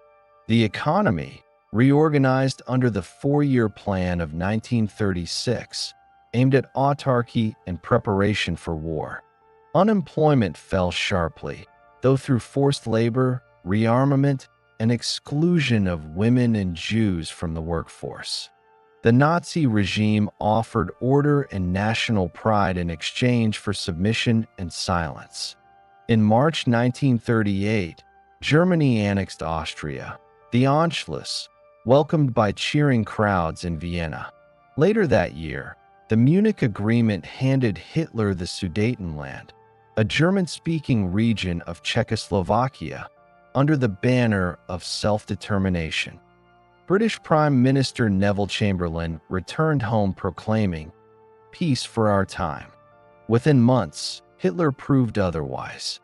The economy, reorganized under the four-year plan of 1936, aimed at autarky and preparation for war. Unemployment fell sharply, though through forced labor, rearmament, and exclusion of women and Jews from the workforce. The Nazi regime offered order and national pride in exchange for submission and silence. In March 1938, Germany annexed Austria, the Anschluss, welcomed by cheering crowds in Vienna. Later that year, the Munich Agreement handed Hitler the Sudetenland, a German-speaking region of Czechoslovakia, under the banner of self-determination. British Prime Minister Neville Chamberlain returned home proclaiming, "Peace for our time." Within months, Hitler proved otherwise.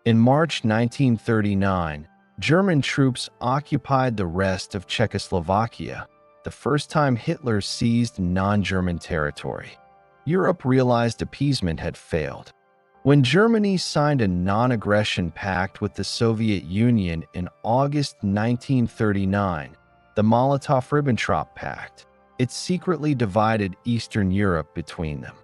In March 1939, German troops occupied the rest of Czechoslovakia, the first time Hitler seized non-German territory. Europe realized appeasement had failed. When Germany signed a non-aggression pact with the Soviet Union in August 1939, the Molotov-Ribbentrop Pact, it secretly divided Eastern Europe between them.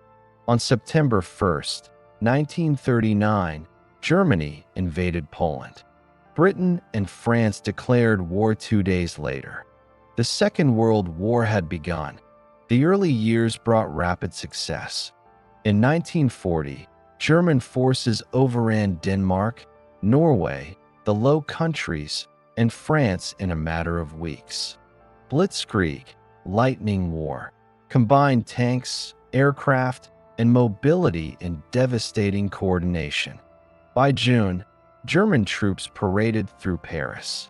On September 1, 1939, Germany invaded Poland. Britain and France declared war 2 days later. The Second World War had begun. The early years brought rapid success. In 1940, German forces overran Denmark, Norway, the Low Countries, and France in a matter of weeks. Blitzkrieg, lightning war, combined tanks, aircraft, and mobility in devastating coordination. By June, German troops paraded through Paris.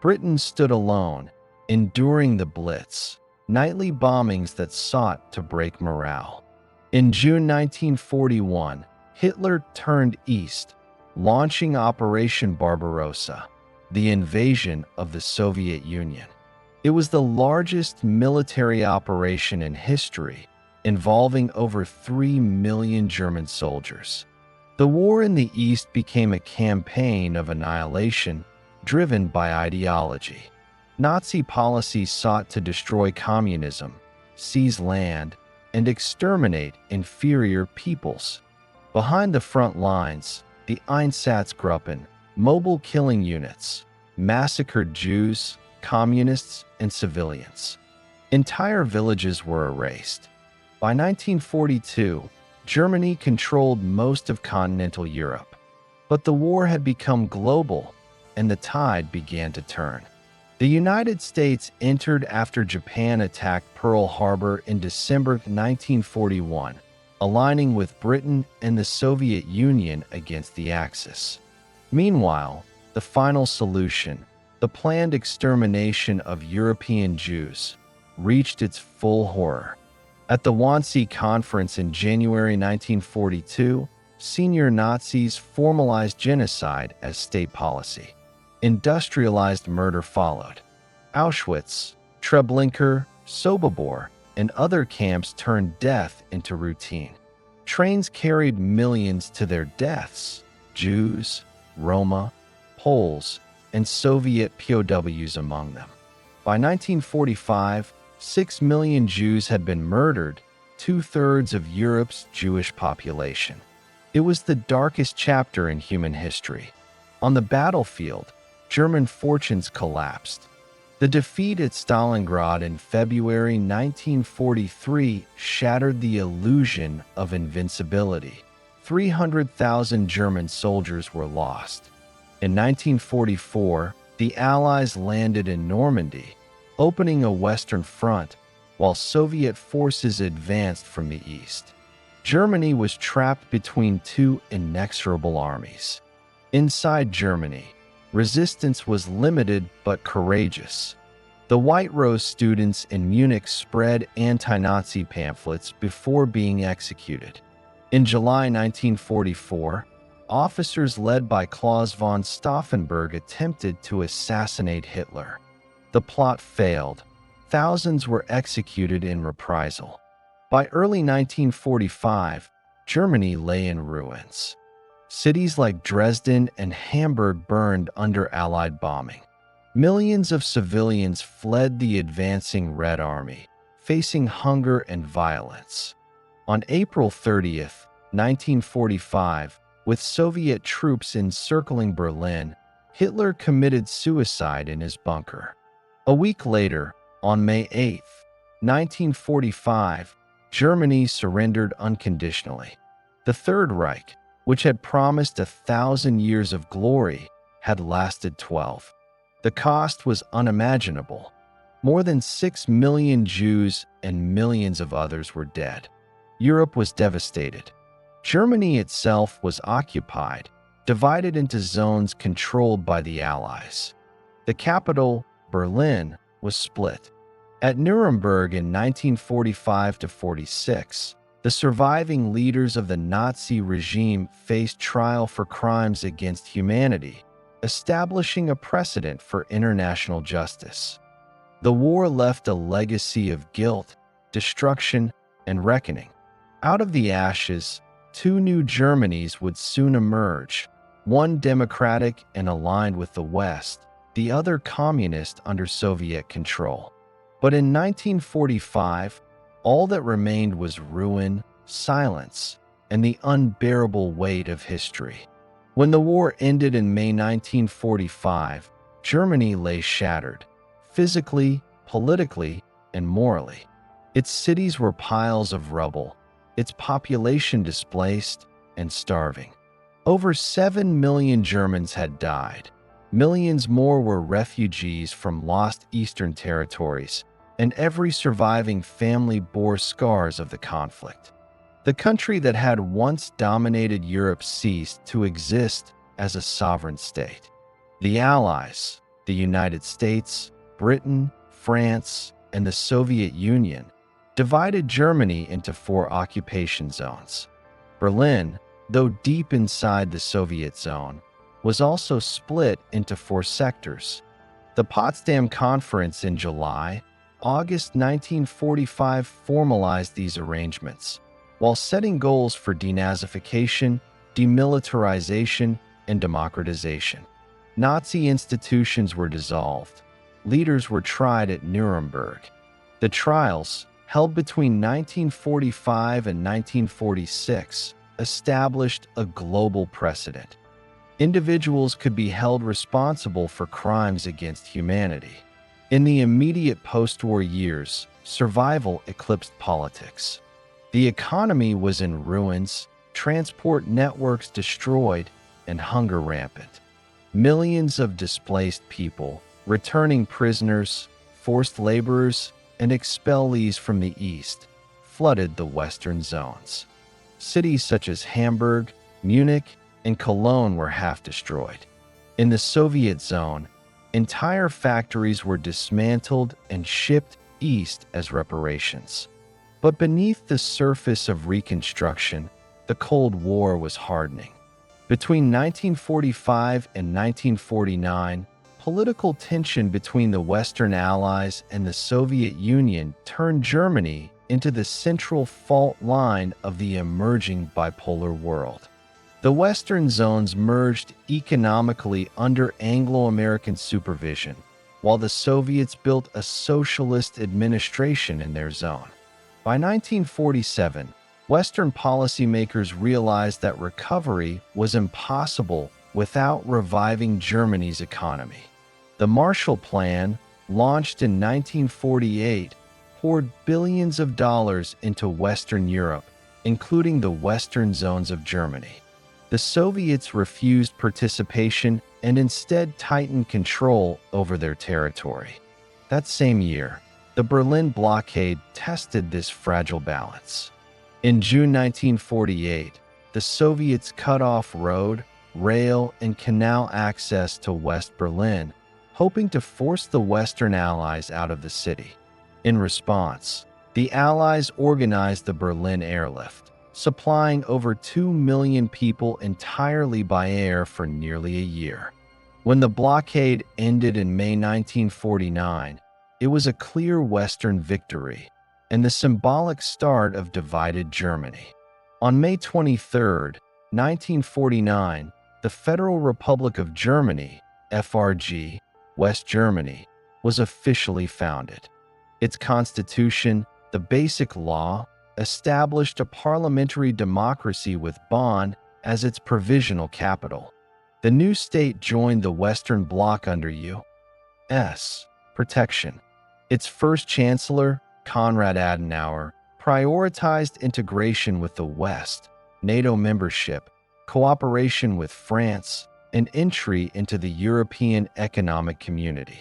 Britain stood alone, enduring the Blitz, nightly bombings that sought to break morale. In June 1941, Hitler turned east, launching Operation Barbarossa, the invasion of the Soviet Union. It was the largest military operation in history, involving over 3 million German soldiers. The war in the East became a campaign of annihilation driven by ideology. Nazi policies sought to destroy communism, seize land, and exterminate inferior peoples. Behind the front lines, the Einsatzgruppen, mobile killing units, massacred Jews, communists, and civilians. Entire villages were erased. By 1942, Germany controlled most of continental Europe. But the war had become global, and the tide began to turn. The United States entered after Japan attacked Pearl Harbor in December 1941, aligning with Britain and the Soviet Union against the Axis. Meanwhile, the final solution, the planned extermination of European Jews, reached its full horror. At the Wannsee Conference in January 1942, senior Nazis formalized genocide as state policy. Industrialized murder followed. Auschwitz, Treblinka, Sobibor, and other camps turned death into routine. Trains carried millions to their deaths: Jews, Roma, Poles, and Soviet POWs among them. By 1945, 6 million Jews had been murdered, 2/3 of Europe's Jewish population. It was the darkest chapter in human history. On the battlefield, German fortunes collapsed. The defeat at Stalingrad in February 1943 shattered the illusion of invincibility. 300,000 German soldiers were lost. In 1944, the Allies landed in Normandy, opening a Western front, while Soviet forces advanced from the east. Germany was trapped between two inexorable armies. Inside Germany, resistance was limited but courageous. The White Rose students in Munich spread anti-Nazi pamphlets before being executed. In July 1944, officers led by Claus von Stauffenberg attempted to assassinate Hitler. The plot failed. Thousands were executed in reprisal. By early 1945, Germany lay in ruins. Cities like Dresden and Hamburg burned under Allied bombing. Millions of civilians fled the advancing Red Army, facing hunger and violence. On April 30, 1945, with Soviet troops encircling Berlin, Hitler committed suicide in his bunker. A week later, on May 8, 1945, Germany surrendered unconditionally. The Third Reich, which had promised 1,000 years of glory, had lasted 12. The cost was unimaginable. More than 6 million Jews and millions of others were dead. Europe was devastated. Germany itself was occupied, divided into zones controlled by the Allies. The capital, Berlin, was split. At Nuremberg in 1945–46, the surviving leaders of the Nazi regime faced trial for crimes against humanity, establishing a precedent for international justice. The war left a legacy of guilt, destruction, and reckoning. Out of the ashes, two new Germanys would soon emerge, one democratic and aligned with the West, the other communist under Soviet control. But in 1945, all that remained was ruin, silence, and the unbearable weight of history. When the war ended in May 1945, Germany lay shattered, physically, politically, and morally. Its cities were piles of rubble, its population displaced and starving. Over 7 million Germans had died. Millions more were refugees from lost eastern territories, and every surviving family bore scars of the conflict. The country that had once dominated Europe ceased to exist as a sovereign state. The Allies, the United States, Britain, France, and the Soviet Union, divided Germany into 4 occupation zones. Berlin, though deep inside the Soviet zone, was also split into 4 sectors. The Potsdam Conference in July–August 1945 formalized these arrangements, while setting goals for denazification, demilitarization, and democratization. Nazi institutions were dissolved. Leaders were tried at Nuremberg. The trials, held between 1945 and 1946, established a global precedent. Individuals could be held responsible for crimes against humanity. In the immediate post-war years, survival eclipsed politics. The economy was in ruins, transport networks destroyed, and hunger rampant. Millions of displaced people, returning prisoners, forced laborers, and expellees from the East flooded the Western zones. Cities such as Hamburg, Munich, and Cologne were half destroyed. In the Soviet zone, entire factories were dismantled and shipped east as reparations. But beneath the surface of Reconstruction, the Cold War was hardening. Between 1945 and 1949, political tension between the Western Allies and the Soviet Union turned Germany into the central fault line of the emerging bipolar world. The Western zones merged economically under Anglo-American supervision, while the Soviets built a socialist administration in their zone. By 1947, Western policymakers realized that recovery was impossible without reviving Germany's economy. The Marshall Plan, launched in 1948, poured billions of dollars into Western Europe, including the western zones of Germany. The Soviets refused participation and instead tightened control over their territory. That same year, the Berlin blockade tested this fragile balance. In June 1948, the Soviets cut off road, rail, and canal access to West Berlin, hoping to force the Western Allies out of the city. In response, the Allies organized the Berlin Airlift, supplying over 2 million people entirely by air for nearly a year. When the blockade ended in May 1949, it was a clear Western victory and the symbolic start of divided Germany. On May 23, 1949, the Federal Republic of Germany, FRG, West Germany, was officially founded. Its constitution, the Basic Law, established a parliamentary democracy with Bonn as its provisional capital. The new state joined the Western Bloc under U.S. protection. Its first chancellor, Konrad Adenauer, prioritized integration with the West, NATO membership, cooperation with France, and entry into the European Economic Community.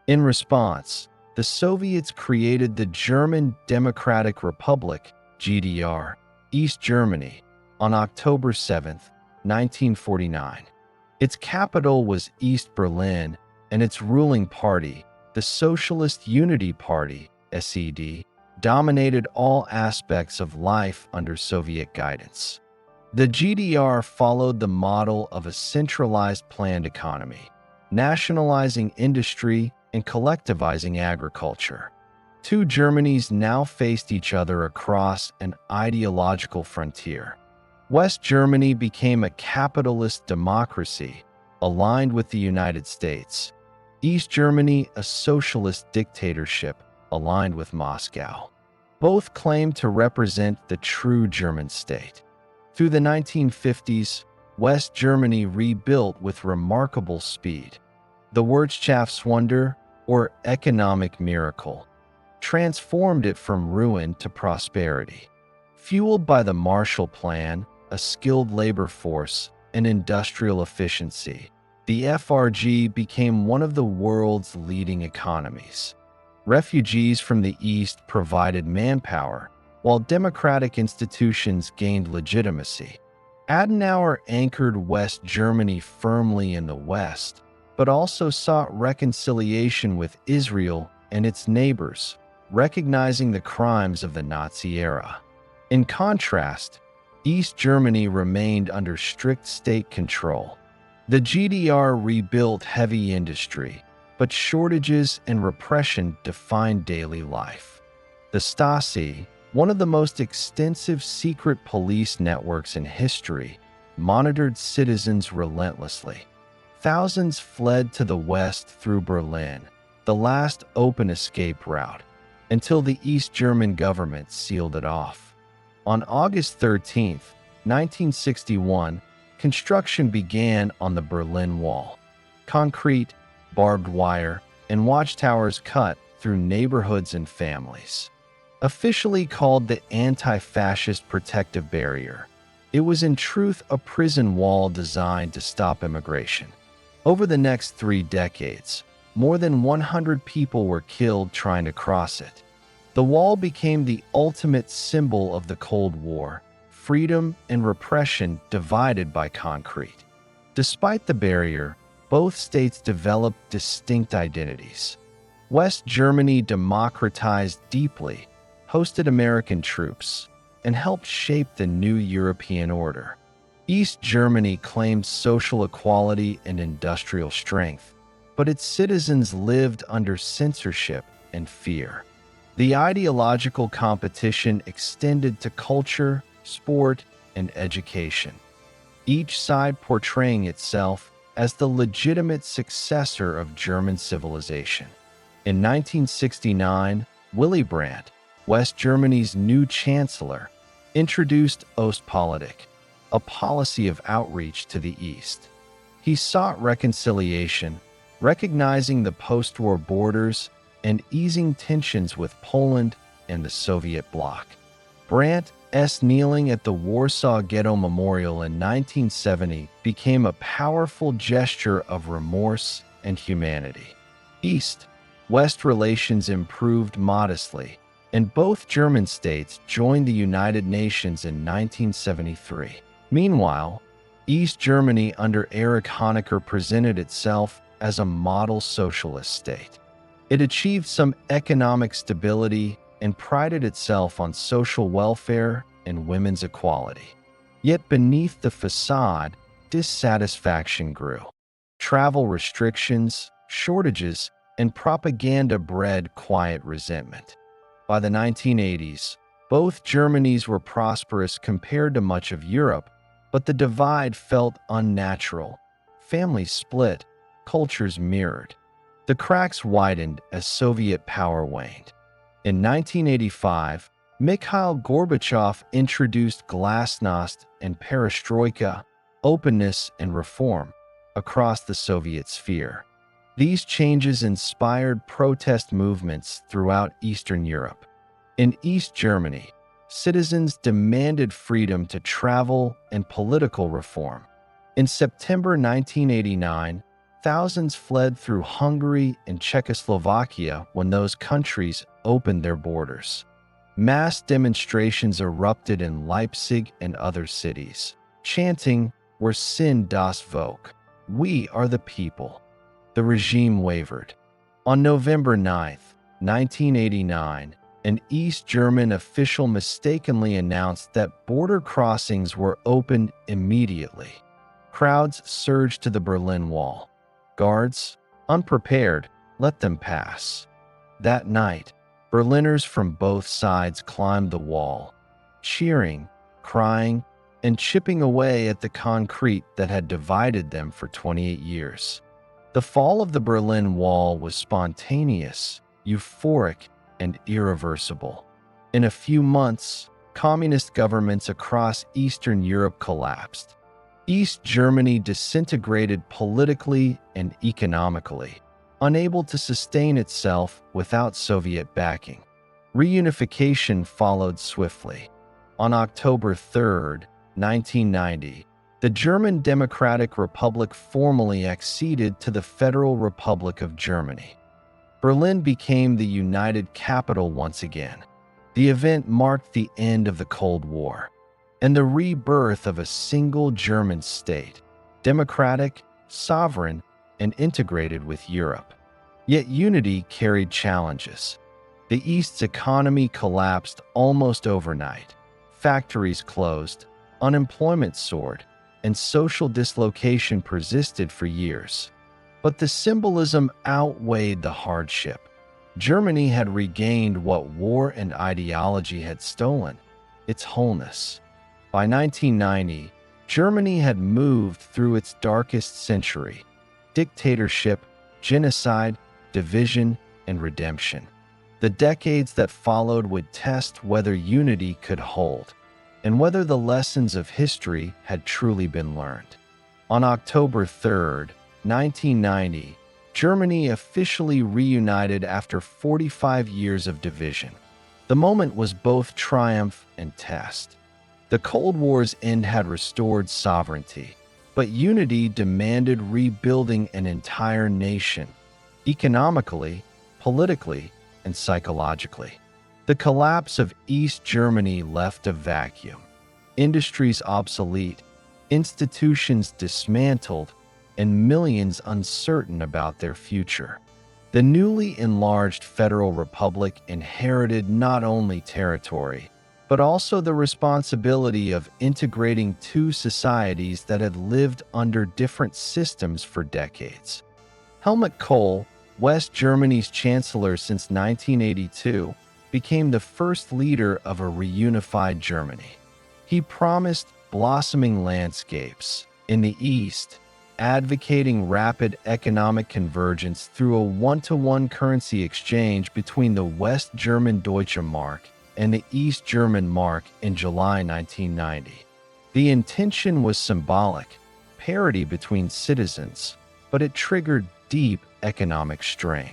In response, the Soviets created the German Democratic Republic, GDR, East Germany, on October 7, 1949. Its capital was East Berlin, and its ruling party, the Socialist Unity Party, SED, dominated all aspects of life under Soviet guidance. The GDR followed the model of a centralized planned economy, nationalizing industry and collectivizing agriculture. Two Germanys now faced each other across an ideological frontier. West Germany became a capitalist democracy aligned with the United States. East Germany, a socialist dictatorship aligned with Moscow. Both claimed to represent the true German state. Through the 1950s, West Germany rebuilt with remarkable speed. The Wirtschaftswunder, or economic miracle, transformed it from ruin to prosperity. Fueled by the Marshall Plan, a skilled labor force, and industrial efficiency, the FRG became one of the world's leading economies. Refugees from the East provided manpower, while democratic institutions gained legitimacy. Adenauer anchored West Germany firmly in the West, but also sought reconciliation with Israel and its neighbors, recognizing the crimes of the Nazi era. In contrast, East Germany remained under strict state control. The GDR rebuilt heavy industry, but shortages and repression defined daily life. The Stasi, one of the most extensive secret police networks in history, monitored citizens relentlessly. Thousands fled to the west through Berlin, the last open escape route, until the East German government sealed it off. On August 13, 1961, construction began on the Berlin Wall. Concrete, barbed wire, and watchtowers cut through neighborhoods and families. Officially called the anti-fascist protective barrier, it was in truth a prison wall designed to stop immigration. Over the next 3 decades, more than 100 people were killed trying to cross it. The wall became the ultimate symbol of the Cold War, freedom and repression divided by concrete. Despite the barrier, both states developed distinct identities. West Germany democratized deeply, hosted American troops, and helped shape the new European order. East Germany claimed social equality and industrial strength, but its citizens lived under censorship and fear. The ideological competition extended to culture, sport, and education, each side portraying itself as the legitimate successor of German civilization. In 1969, Willy Brandt, West Germany's new chancellor, introduced Ostpolitik, a policy of outreach to the East. He sought reconciliation, recognizing the post-war borders and easing tensions with Poland and the Soviet bloc. Brandt's kneeling at the Warsaw Ghetto Memorial in 1970 became a powerful gesture of remorse and humanity. East-West relations improved modestly, and both German states joined the United Nations in 1973. Meanwhile, East Germany under Erich Honecker presented itself as a model socialist state. It achieved some economic stability and prided itself on social welfare and women's equality. Yet beneath the facade, dissatisfaction grew. Travel restrictions, shortages, and propaganda bred quiet resentment. By the 1980s, both Germanys were prosperous compared to much of Europe, but the divide felt unnatural. Families split, cultures mirrored. The cracks widened as Soviet power waned. In 1985, Mikhail Gorbachev introduced glasnost and perestroika, openness and reform, across the Soviet sphere. These changes inspired protest movements throughout Eastern Europe. In East Germany, citizens demanded freedom to travel and political reform. In September 1989, thousands fled through Hungary and Czechoslovakia when those countries opened their borders. Mass demonstrations erupted in Leipzig and other cities, chanting, "Wir sind das Volk," "We are the people." The regime wavered. On November 9, 1989, an East German official mistakenly announced that border crossings were opened immediately. Crowds surged to the Berlin Wall. Guards, unprepared, let them pass. That night, Berliners from both sides climbed the wall, cheering, crying, and chipping away at the concrete that had divided them for 28 years. The fall of the Berlin Wall was spontaneous, euphoric, and irreversible. In a few months, communist governments across Eastern Europe collapsed. East Germany disintegrated politically and economically, unable to sustain itself without Soviet backing. Reunification followed swiftly. On October 3, 1990, the German Democratic Republic formally acceded to the Federal Republic of Germany. Berlin became the united capital once again. The event marked the end of the Cold War and the rebirth of a single German state, democratic, sovereign, and integrated with Europe. Yet unity carried challenges. The East's economy collapsed almost overnight. Factories closed, unemployment soared, and social dislocation persisted for years. But the symbolism outweighed the hardship. Germany had regained what war and ideology had stolen: its wholeness. By 1990, Germany had moved through its darkest century: dictatorship, genocide, division, and redemption. The decades that followed would test whether unity could hold, and whether the lessons of history had truly been learned. On October 3, 1990, Germany officially reunited after 45 years of division. The moment was both triumph and test. The Cold War's end had restored sovereignty, but unity demanded rebuilding an entire nation, economically, politically, and psychologically. The collapse of East Germany left a vacuum. Industries obsolete, institutions dismantled, and millions uncertain about their future. The newly enlarged Federal Republic inherited not only territory, but also the responsibility of integrating two societies that had lived under different systems for decades. Helmut Kohl, West Germany's chancellor since 1982, became the first leader of a reunified Germany. He promised blossoming landscapes in the East, advocating rapid economic convergence through a one-to-one currency exchange between the West German Deutsche Mark and the East German Mark in July 1990. The intention was symbolic, parity between citizens, but it triggered deep economic strain.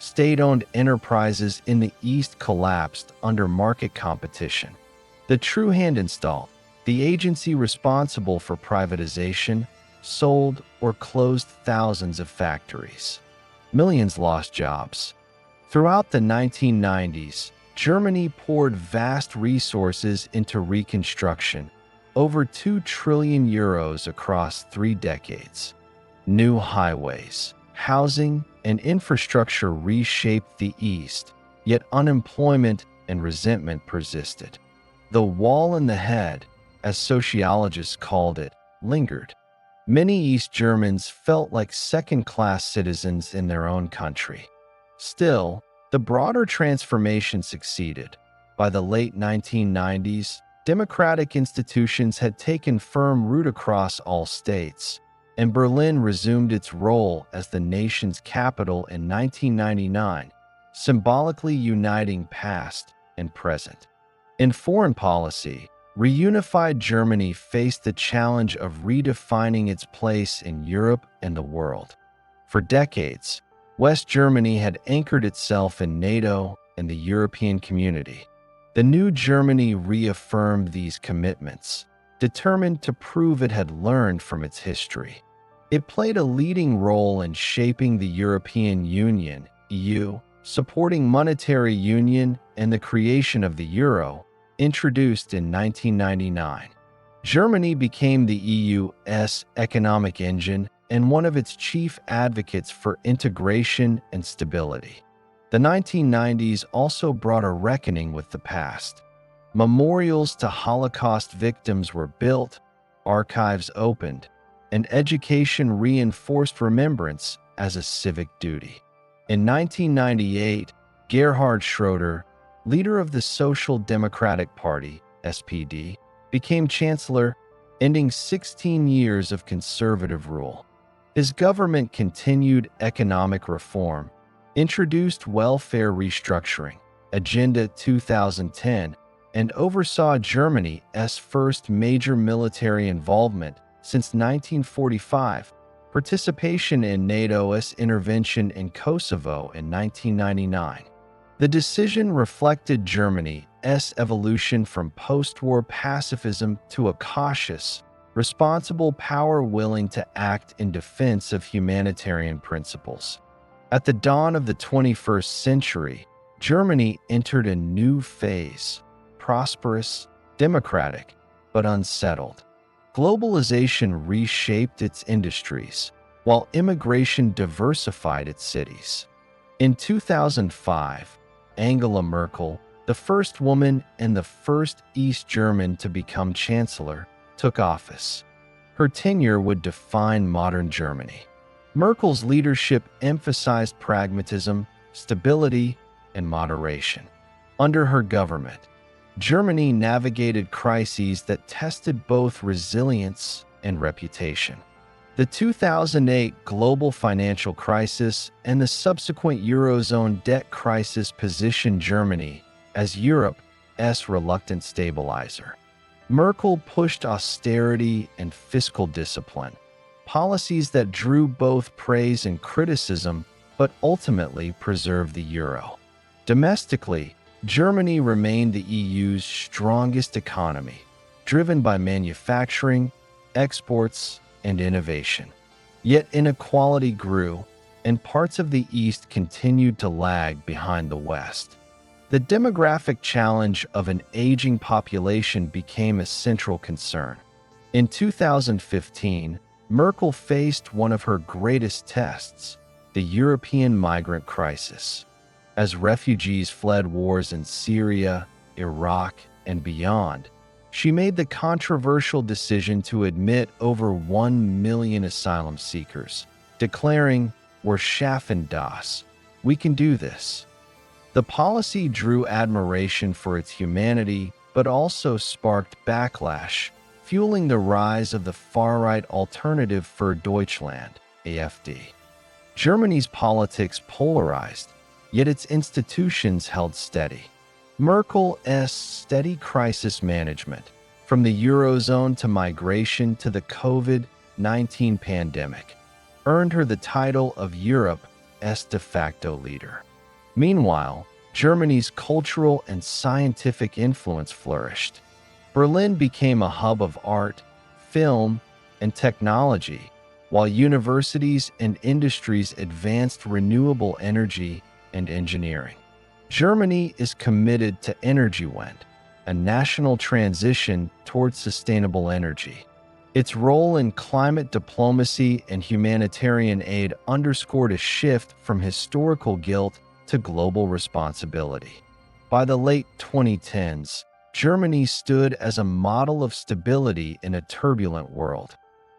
State-owned enterprises in the East collapsed under market competition. The Treuhandanstalt, the agency responsible for privatization, sold or closed thousands of factories. Millions lost jobs. Throughout the 1990s, Germany poured vast resources into reconstruction, over 2 trillion euros across 3 decades. New highways, housing, and infrastructure reshaped the East, yet unemployment and resentment persisted. The wall in the head, as sociologists called it, lingered. Many East Germans felt like second-class citizens in their own country. Still, the broader transformation succeeded. By the late 1990s, democratic institutions had taken firm root across all states, and Berlin resumed its role as the nation's capital in 1999, symbolically uniting past and present. In foreign policy, reunified Germany faced the challenge of redefining its place in Europe and the world. For decades, West Germany had anchored itself in NATO and the European community. The new Germany reaffirmed these commitments, determined to prove it had learned from its history. It played a leading role in shaping the European Union (EU), supporting monetary union and the creation of the euro, introduced in 1999. Germany became the EU's economic engine and one of its chief advocates for integration and stability. The 1990s also brought a reckoning with the past. Memorials to Holocaust victims were built, archives opened, and education reinforced remembrance as a civic duty. In 1998, Gerhard Schroeder, leader of the Social Democratic Party (SPD), became chancellor, ending 16 years of conservative rule. His government continued economic reform, introduced welfare restructuring, Agenda 2010, and oversaw Germany's first major military involvement since 1945, participation in NATO's intervention in Kosovo in 1999. The decision reflected Germany's evolution from post-war pacifism to a cautious, responsible power willing to act in defense of humanitarian principles. At the dawn of the 21st century, Germany entered a new phase, prosperous, democratic, but unsettled. Globalization reshaped its industries, while immigration diversified its cities. In 2005, Angela Merkel, the first woman and the first East German to become chancellor, took office. Her tenure would define modern Germany. Merkel's leadership emphasized pragmatism, stability, and moderation. Under her government, Germany navigated crises that tested both resilience and reputation. The 2008 global financial crisis and the subsequent Eurozone debt crisis positioned Germany as Europe's reluctant stabilizer. Merkel pushed austerity and fiscal discipline, policies that drew both praise and criticism but ultimately preserved the euro. Domestically, Germany remained the EU's strongest economy, driven by manufacturing, exports, and innovation. Yet inequality grew, and parts of the East continued to lag behind the West. The demographic challenge of an aging population became a central concern. In 2015, Merkel faced one of her greatest tests, the European migrant crisis. As refugees fled wars in Syria, Iraq, and beyond, she made the controversial decision to admit over 1 million asylum seekers, declaring, "Wir schaffen das. We can do this." The policy drew admiration for its humanity, but also sparked backlash, fueling the rise of the far-right Alternative für Deutschland, AfD. Germany's politics polarized, yet its institutions held steady. Merkel's steady crisis management, from the Eurozone to migration to the COVID-19 pandemic, earned her the title of Europe's de facto leader. Meanwhile, Germany's cultural and scientific influence flourished. Berlin became a hub of art, film, and technology, while universities and industries advanced renewable energy and engineering. Germany is committed to Energiewende, a national transition towards sustainable energy. Its role in climate diplomacy and humanitarian aid underscored a shift from historical guilt to global responsibility. By the late 2010s, Germany stood as a model of stability in a turbulent world.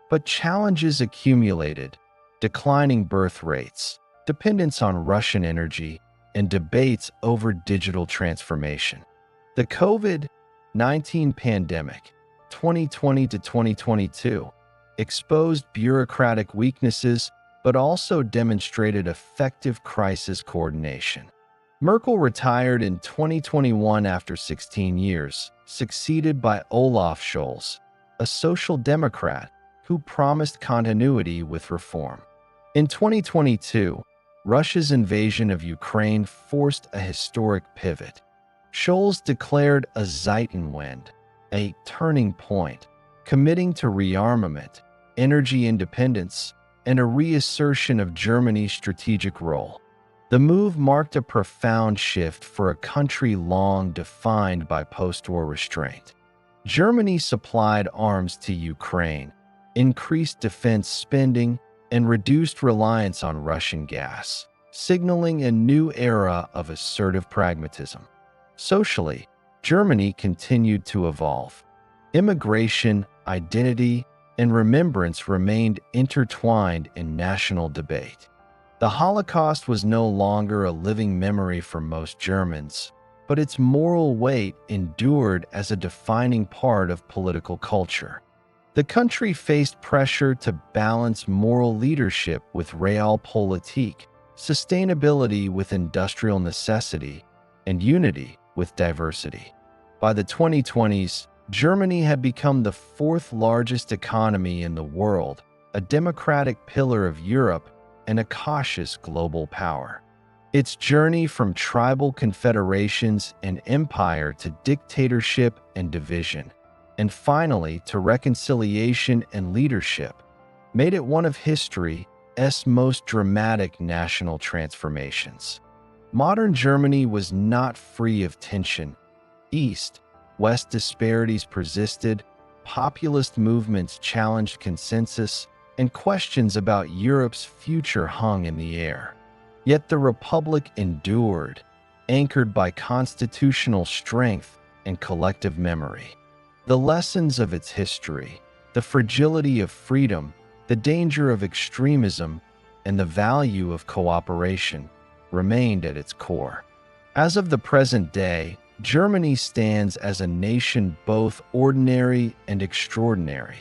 But challenges accumulated: declining birth rates, dependence on Russian energy, and debates over digital transformation. The COVID-19 pandemic, 2020 to 2022, exposed bureaucratic weaknesses but also demonstrated effective crisis coordination. Merkel retired in 2021 after 16 years, succeeded by Olaf Scholz, a social democrat who promised continuity with reform. In 2022, Russia's invasion of Ukraine forced a historic pivot. Scholz declared a Zeitenwende, a turning point, committing to rearmament, energy independence, and a reassertion of Germany's strategic role. The move marked a profound shift for a country long defined by post-war restraint. Germany supplied arms to Ukraine, increased defense spending, and reduced reliance on Russian gas, signaling a new era of assertive pragmatism. Socially, Germany continued to evolve. Immigration, identity, and remembrance remained intertwined in national debate. The Holocaust was no longer a living memory for most Germans, but its moral weight endured as a defining part of political culture. The country faced pressure to balance moral leadership with realpolitik, sustainability with industrial necessity, and unity with diversity. By the 2020s, Germany had become the fourth largest economy in the world, a democratic pillar of Europe, and a cautious global power. Its journey from tribal confederations and empire to dictatorship and division, and finally to reconciliation and leadership, made it one of history's most dramatic national transformations. Modern Germany was not free of tension. East-West disparities persisted, populist movements challenged consensus, and questions about Europe's future hung in the air. Yet the Republic endured, anchored by constitutional strength and collective memory. The lessons of its history, the fragility of freedom, the danger of extremism, and the value of cooperation remained at its core. As of the present day, Germany stands as a nation both ordinary and extraordinary,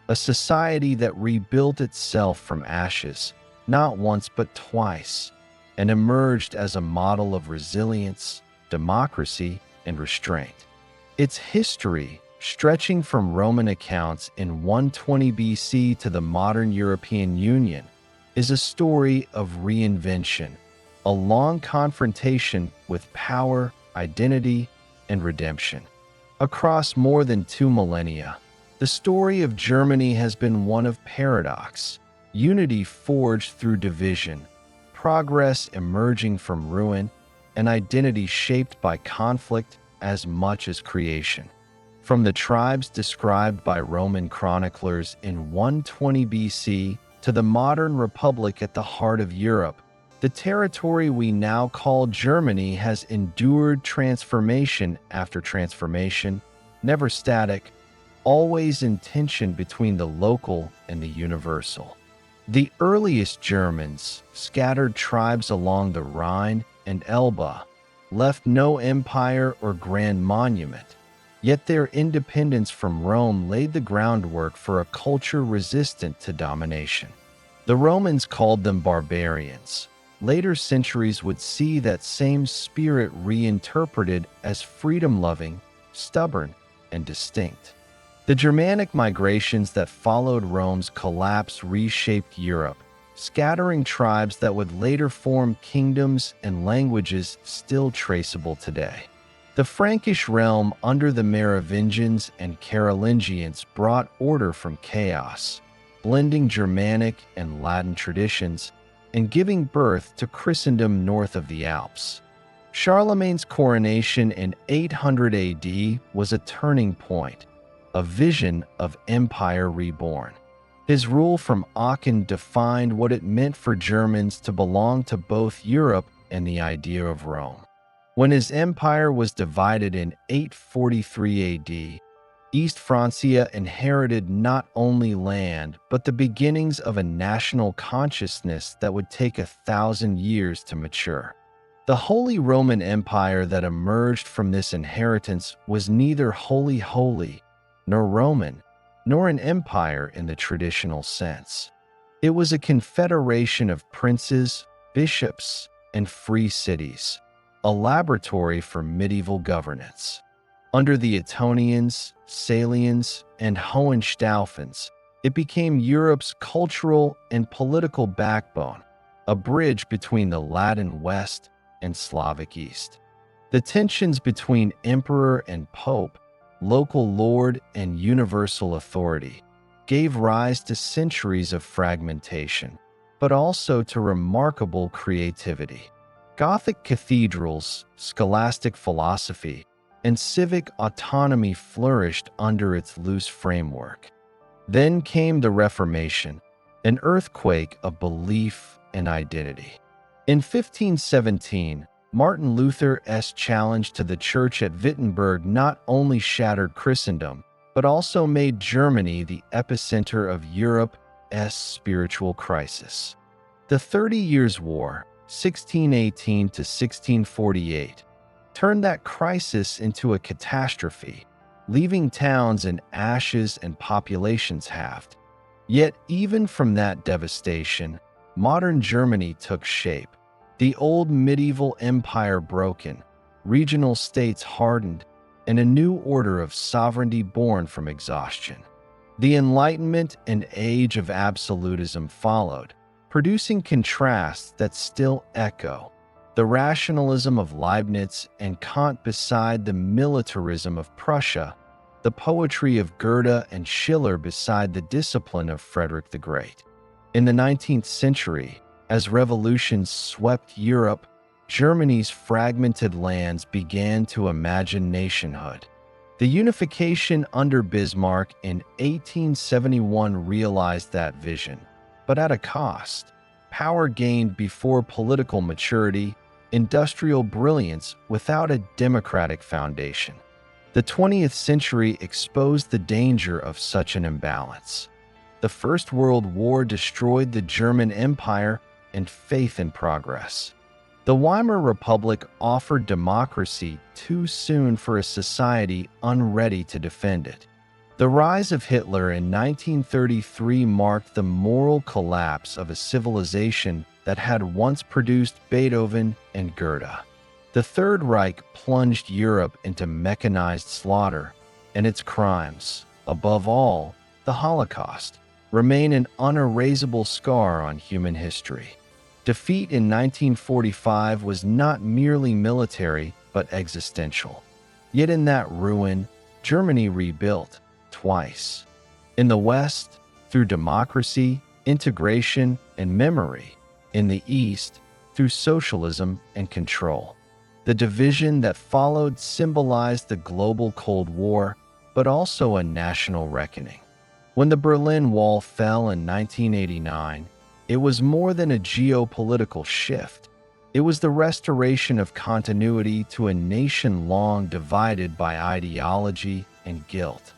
a society that rebuilt itself from ashes, not once but twice, and emerged as a model of resilience, democracy, and restraint. Its history, stretching from Roman accounts in 120 BC to the modern European Union, is a story of reinvention, a long confrontation with power, identity, and redemption. Across more than 2 millennia, the story of Germany has been one of paradox, unity forged through division, progress emerging from ruin, and identity shaped by conflict as much as creation. From the tribes described by Roman chroniclers in 120 BC to the modern republic at the heart of Europe, the territory we now call Germany has endured transformation after transformation, never static, always in tension between the local and the universal. The earliest Germans, scattered tribes along the Rhine and Elbe, left no empire or grand monument, yet their independence from Rome laid the groundwork for a culture resistant to domination. The Romans called them barbarians. Later centuries would see that same spirit reinterpreted as freedom-loving, stubborn, and distinct. The Germanic migrations that followed Rome's collapse reshaped Europe, scattering tribes that would later form kingdoms and languages still traceable today. The Frankish realm under the Merovingians and Carolingians brought order from chaos, blending Germanic and Latin traditions and giving birth to Christendom north of the Alps. Charlemagne's coronation in 800 AD was a turning point, a vision of empire reborn. His rule from Aachen defined what it meant for Germans to belong to both Europe and the idea of Rome. When his empire was divided in 843 AD, East Francia inherited not only land, but the beginnings of a national consciousness that would take 1,000 years to mature. The Holy Roman Empire that emerged from this inheritance was neither holy nor Roman, nor an empire in the traditional sense. It was a confederation of princes, bishops, and free cities, a laboratory for medieval governance. Under the Ottonians, Salians, and Hohenstaufens, it became Europe's cultural and political backbone, a bridge between the Latin West and Slavic East. The tensions between emperor and pope, local lord and universal authority, gave rise to centuries of fragmentation, but also to remarkable creativity. Gothic cathedrals, scholastic philosophy, and civic autonomy flourished under its loose framework. Then came the Reformation, an earthquake of belief and identity. In 1517, Martin Luther's challenge to the Church at Wittenberg not only shattered Christendom, but also made Germany the epicenter of Europe's spiritual crisis. The 30 Years' War, 1618 to 1648, turned that crisis into a catastrophe, leaving towns in ashes and populations halved. Yet even from that devastation, modern Germany took shape. The old medieval empire broken, regional states hardened, and a new order of sovereignty born from exhaustion. The Enlightenment and age of absolutism followed, producing contrasts that still echo. The rationalism of Leibniz and Kant beside the militarism of Prussia, the poetry of Goethe and Schiller beside the discipline of Frederick the Great. In the 19th century, as revolutions swept Europe, Germany's fragmented lands began to imagine nationhood. The unification under Bismarck in 1871 realized that vision, but at a cost. Power gained before political maturity, industrial brilliance without a democratic foundation. The 20th century exposed the danger of such an imbalance. The First World War destroyed the German Empire and faith in progress. The Weimar Republic offered democracy too soon for a society unready to defend it. The rise of Hitler in 1933 marked the moral collapse of a civilization that had once produced Beethoven and Goethe. The Third Reich plunged Europe into mechanized slaughter, and its crimes, above all, the Holocaust, remain an unerasable scar on human history. Defeat in 1945 was not merely military, but existential. Yet in that ruin, Germany rebuilt twice. In the West, through democracy, integration, and memory. In the East, through socialism and control. The division that followed symbolized the global Cold War, but also a national reckoning. When the Berlin Wall fell in 1989, it was more than a geopolitical shift. It was the restoration of continuity to a nation long divided by ideology and guilt.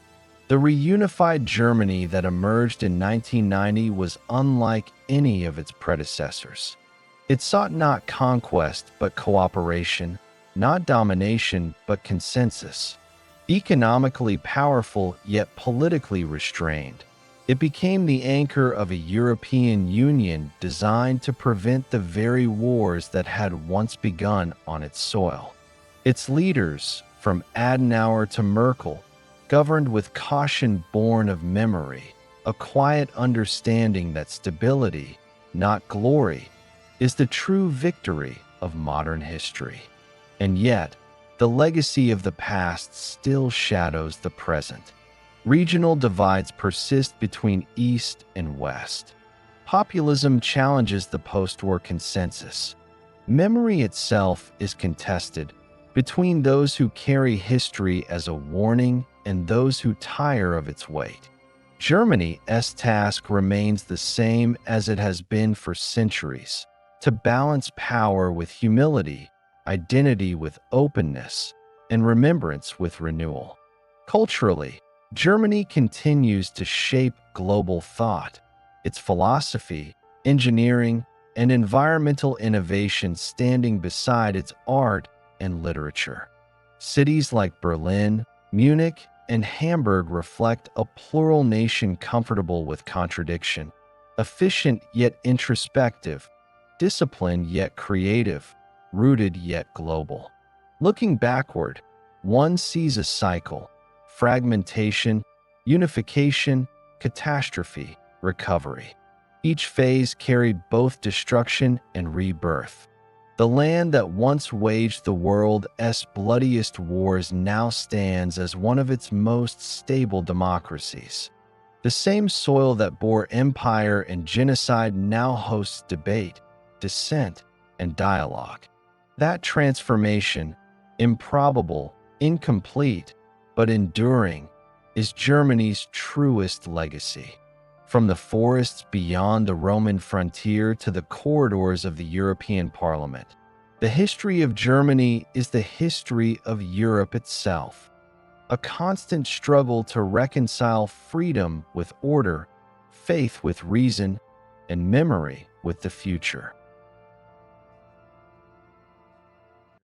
The reunified Germany that emerged in 1990 was unlike any of its predecessors. It sought not conquest but cooperation, not domination but consensus. Economically powerful yet politically restrained, it became the anchor of a European Union designed to prevent the very wars that had once begun on its soil. Its leaders, from Adenauer to Merkel, governed with caution born of memory, a quiet understanding that stability, not glory, is the true victory of modern history. And yet, the legacy of the past still shadows the present. Regional divides persist between East and West. Populism challenges the post-war consensus. Memory itself is contested between those who carry history as a warning and those who tire of its weight. Germany's task remains the same as it has been for centuries, to balance power with humility, identity with openness, and remembrance with renewal. Culturally, Germany continues to shape global thought. Its philosophy, engineering, and environmental innovation standing beside its art and literature. Cities like Berlin, Munich, and Hamburg reflect a plural nation comfortable with contradiction, efficient yet introspective, disciplined yet creative, rooted yet global. Looking backward, one sees a cycle: fragmentation, unification, catastrophe, recovery. Each phase carried both destruction and rebirth. The land that once waged the world's bloodiest wars now stands as one of its most stable democracies. The same soil that bore empire and genocide now hosts debate, dissent, and dialogue. That transformation, improbable, incomplete, but enduring, is Germany's truest legacy. From the forests beyond the Roman frontier to the corridors of the European Parliament, the history of Germany is the history of Europe itself, a constant struggle to reconcile freedom with order, faith with reason, and memory with the future.